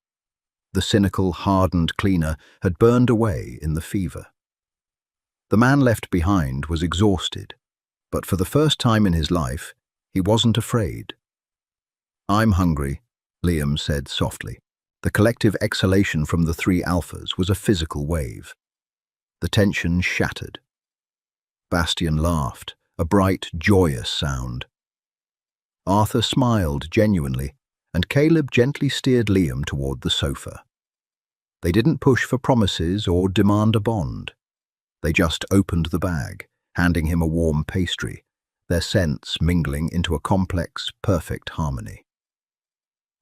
The cynical, hardened cleaner had burned away in the fever. The man left behind was exhausted, but for the first time in his life, he wasn't afraid. "I'm hungry," Liam said softly. The collective exhalation from the three alphas was a physical wave. The tension shattered. Bastian laughed, a bright, joyous sound. Arthur smiled genuinely, and Caleb gently steered Liam toward the sofa. They didn't push for promises or demand a bond. They just opened the bag, handing him a warm pastry, their scents mingling into a complex, perfect harmony.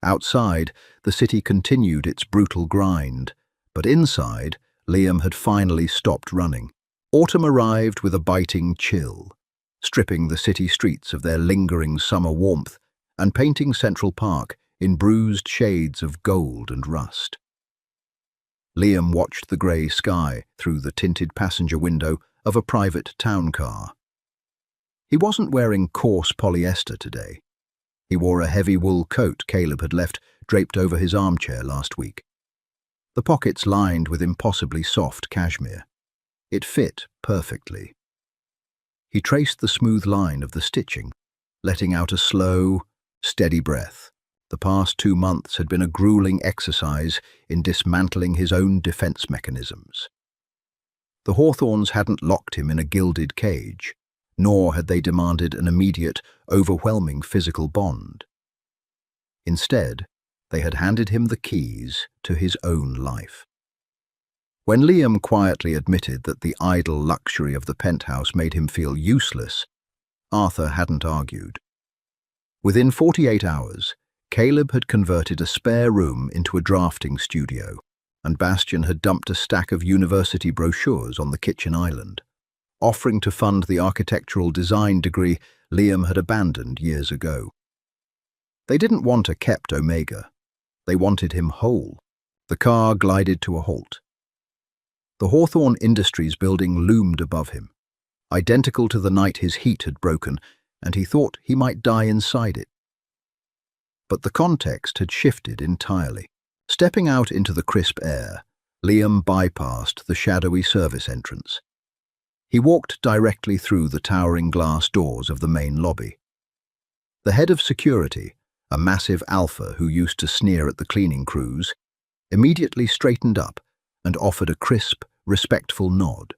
Outside, the city continued its brutal grind, but inside, Liam had finally stopped running. Autumn arrived with a biting chill, stripping the city streets of their lingering summer warmth and painting Central Park in bruised shades of gold and rust. Liam watched the grey sky through the tinted passenger window of a private town car. He wasn't wearing coarse polyester today. He wore a heavy wool coat Caleb had left draped over his armchair last week, the pockets lined with impossibly soft cashmere. It fit perfectly. He traced the smooth line of the stitching, letting out a slow, steady breath. The past 2 months had been a grueling exercise in dismantling his own defense mechanisms. The Hawthorns hadn't locked him in a gilded cage, nor had they demanded an immediate, overwhelming physical bond. Instead, they had handed him the keys to his own life. When Liam quietly admitted that the idle luxury of the penthouse made him feel useless, Arthur hadn't argued. Within 48 hours, Caleb had converted a spare room into a drafting studio, and Bastian had dumped a stack of university brochures on the kitchen island, offering to fund the architectural design degree Liam had abandoned years ago. They didn't want a kept Omega. They wanted him whole. The car glided to a halt. The Hawthorne Industries building loomed above him, identical to the night his heat had broken, and he thought he might die inside it. But the context had shifted entirely. Stepping out into the crisp air, Liam bypassed the shadowy service entrance. He walked directly through the towering glass doors of the main lobby. The head of security, a massive alpha who used to sneer at the cleaning crews, immediately straightened up and offered a crisp, respectful nod.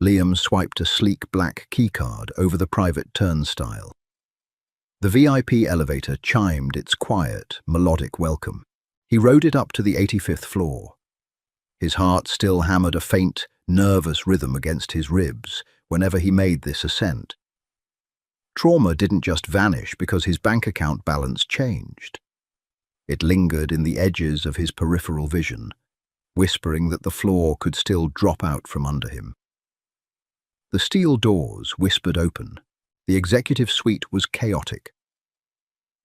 Liam swiped a sleek black keycard over the private turnstile. The VIP elevator chimed its quiet, melodic welcome. He rode it up to the 85th floor. His heart still hammered a faint, nervous rhythm against his ribs whenever he made this ascent. Trauma didn't just vanish because his bank account balance changed. It lingered in the edges of his peripheral vision, whispering that the floor could still drop out from under him. The steel doors whispered open. The executive suite was chaotic.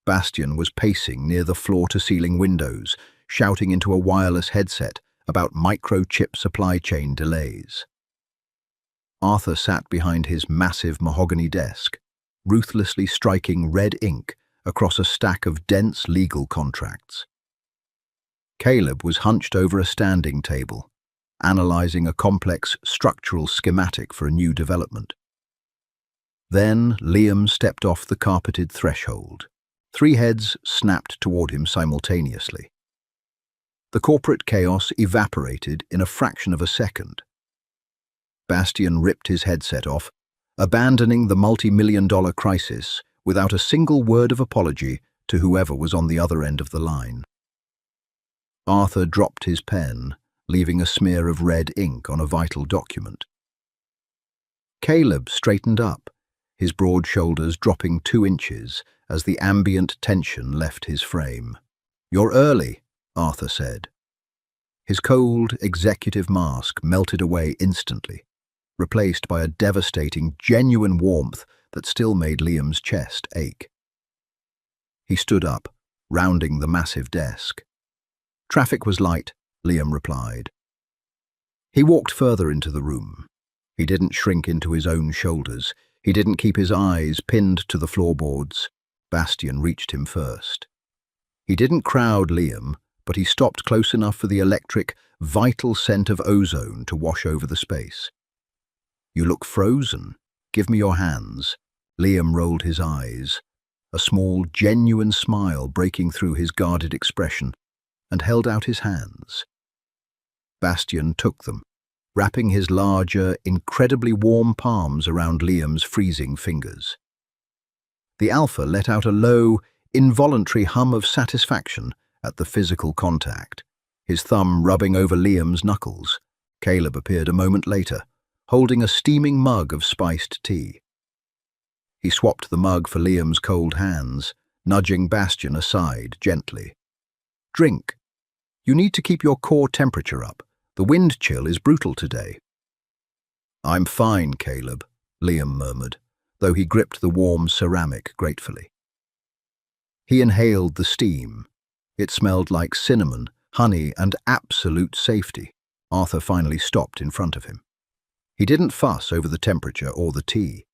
Bastian was pacing near the floor-to-ceiling windows, shouting into a wireless headset about microchip supply chain delays. Arthur sat behind his massive mahogany desk, ruthlessly striking red ink across a stack of dense legal contracts. Caleb was hunched over a standing table, analyzing a complex structural schematic for a new development. Then Liam stepped off the carpeted threshold. 3 heads snapped toward him simultaneously. The corporate chaos evaporated in a fraction of a second. Bastian ripped his headset off, abandoning the multi-million-dollar crisis without a single word of apology to whoever was on the other end of the line. Arthur dropped his pen, leaving a smear of red ink on a vital document. Caleb straightened up, his broad shoulders dropping 2 inches as the ambient tension left his frame. "You're early," Arthur said. His cold, executive mask melted away instantly, replaced by a devastating, genuine warmth that still made Liam's chest ache. He stood up, rounding the massive desk. "Traffic was light," Liam replied. He walked further into the room. He didn't shrink into his own shoulders. He didn't keep his eyes pinned to the floorboards. Bastian reached him first. He didn't crowd Liam, but he stopped close enough for the electric, vital scent of ozone to wash over the space. "You look frozen. Give me your hands." Liam rolled his eyes, a small, genuine smile breaking through his guarded expression, and held out his hands. Bastian took them, wrapping his larger, incredibly warm palms around Liam's freezing fingers. The Alpha let out a low, involuntary hum of satisfaction at the physical contact, his thumb rubbing over Liam's knuckles. Caleb appeared a moment later, holding a steaming mug of spiced tea. He swapped the mug for Liam's cold hands, nudging Bastian aside gently. "Drink. You need to keep your core temperature up. The wind chill is brutal today." "I'm fine, Caleb," Liam murmured, though he gripped the warm ceramic gratefully. He inhaled the steam. It smelled like cinnamon, honey, and absolute safety. Arthur finally stopped in front of him. He didn't fuss over the temperature or the tea.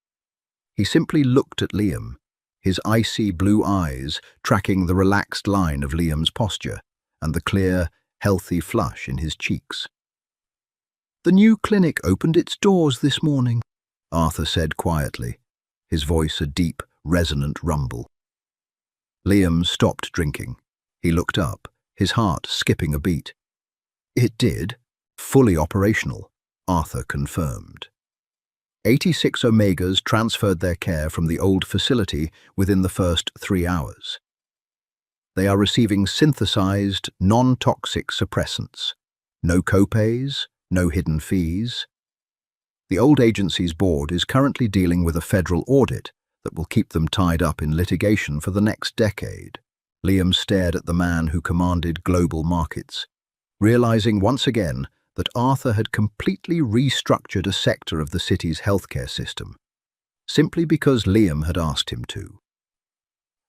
He simply looked at Liam, his icy blue eyes tracking the relaxed line of Liam's posture and the clear, healthy flush in his cheeks. "The new clinic opened its doors this morning," Arthur said quietly, his voice a deep, resonant rumble. Liam stopped drinking. He looked up, his heart skipping a beat. "It did. Fully operational," Arthur confirmed. 86 Omegas transferred their care from the old facility within the first 3 hours. They are receiving synthesized, non-toxic suppressants. No copays, no hidden fees. The old agency's board is currently dealing with a federal audit that will keep them tied up in litigation for the next decade. Liam stared at the man who commanded global markets, realizing once again that Arthur had completely restructured a sector of the city's healthcare system, simply because Liam had asked him to.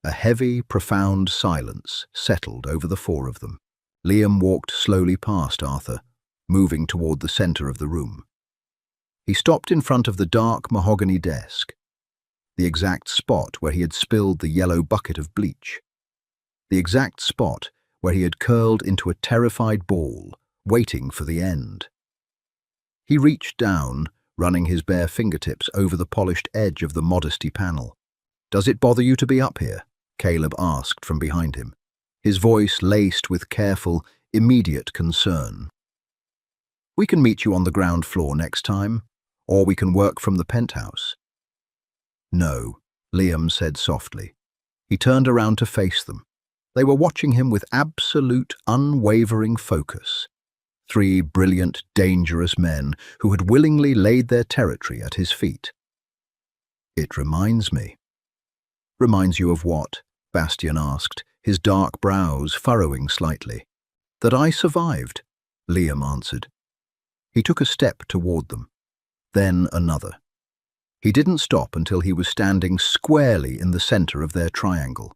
A heavy, profound silence settled over the 4 of them. Liam walked slowly past Arthur, moving toward the center of the room. He stopped in front of the dark mahogany desk, the exact spot where he had spilled the yellow bucket of bleach, the exact spot where he had curled into a terrified ball, waiting for the end. He reached down, running his bare fingertips over the polished edge of the modesty panel. "Does it bother you to be up here?" Caleb asked from behind him, his voice laced with careful, immediate concern. We can meet you on the ground floor next time, or we can work from the penthouse. No, Liam said softly. He turned around to face them. They were watching him with absolute, unwavering focus. Three brilliant, dangerous men who had willingly laid their territory at his feet. It reminds me. Reminds you of what? Bastian asked, his dark brows furrowing slightly. That I survived, Liam answered. He took a step toward them, then another. He didn't stop until he was standing squarely in the center of their triangle.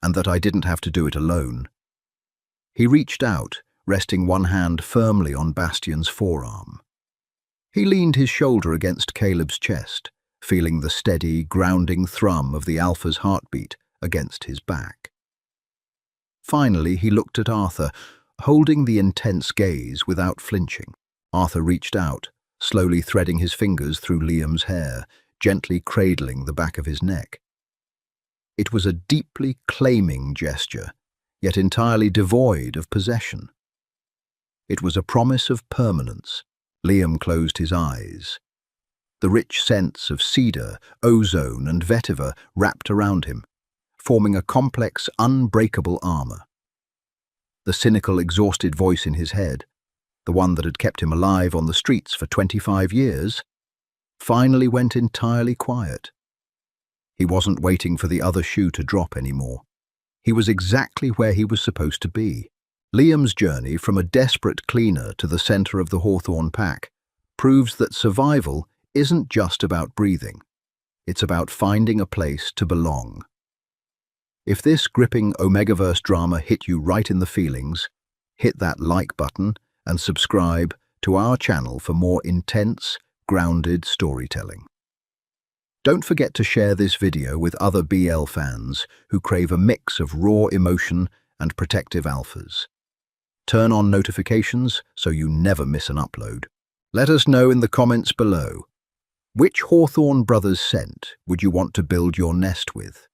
And that I didn't have to do it alone. He reached out, resting one hand firmly on Bastian's forearm. He leaned his shoulder against Caleb's chest, feeling the steady, grounding thrum of the Alpha's heartbeat against his back. Finally, he looked at Arthur, holding the intense gaze without flinching. Arthur reached out, slowly threading his fingers through Liam's hair, gently cradling the back of his neck. It was a deeply claiming gesture, yet entirely devoid of possession. It was a promise of permanence. Liam closed his eyes. The rich scents of cedar, ozone, and vetiver wrapped around him, forming a complex, unbreakable armor. The cynical, exhausted voice in his head, the one that had kept him alive on the streets for 25 years, finally went entirely quiet. He wasn't waiting for the other shoe to drop anymore. He was exactly where he was supposed to be. Liam's journey from a desperate cleaner to the center of the Hawthorne pack proves that survival isn't just about breathing. It's about finding a place to belong. If this gripping Omegaverse drama hit you right in the feelings, hit that like button and subscribe to our channel for more intense, grounded storytelling. Don't forget to share this video with other BL fans who crave a mix of raw emotion and protective alphas. Turn on notifications so you never miss an upload. Let us know in the comments below, which Hawthorne Brothers scent would you want to build your nest with?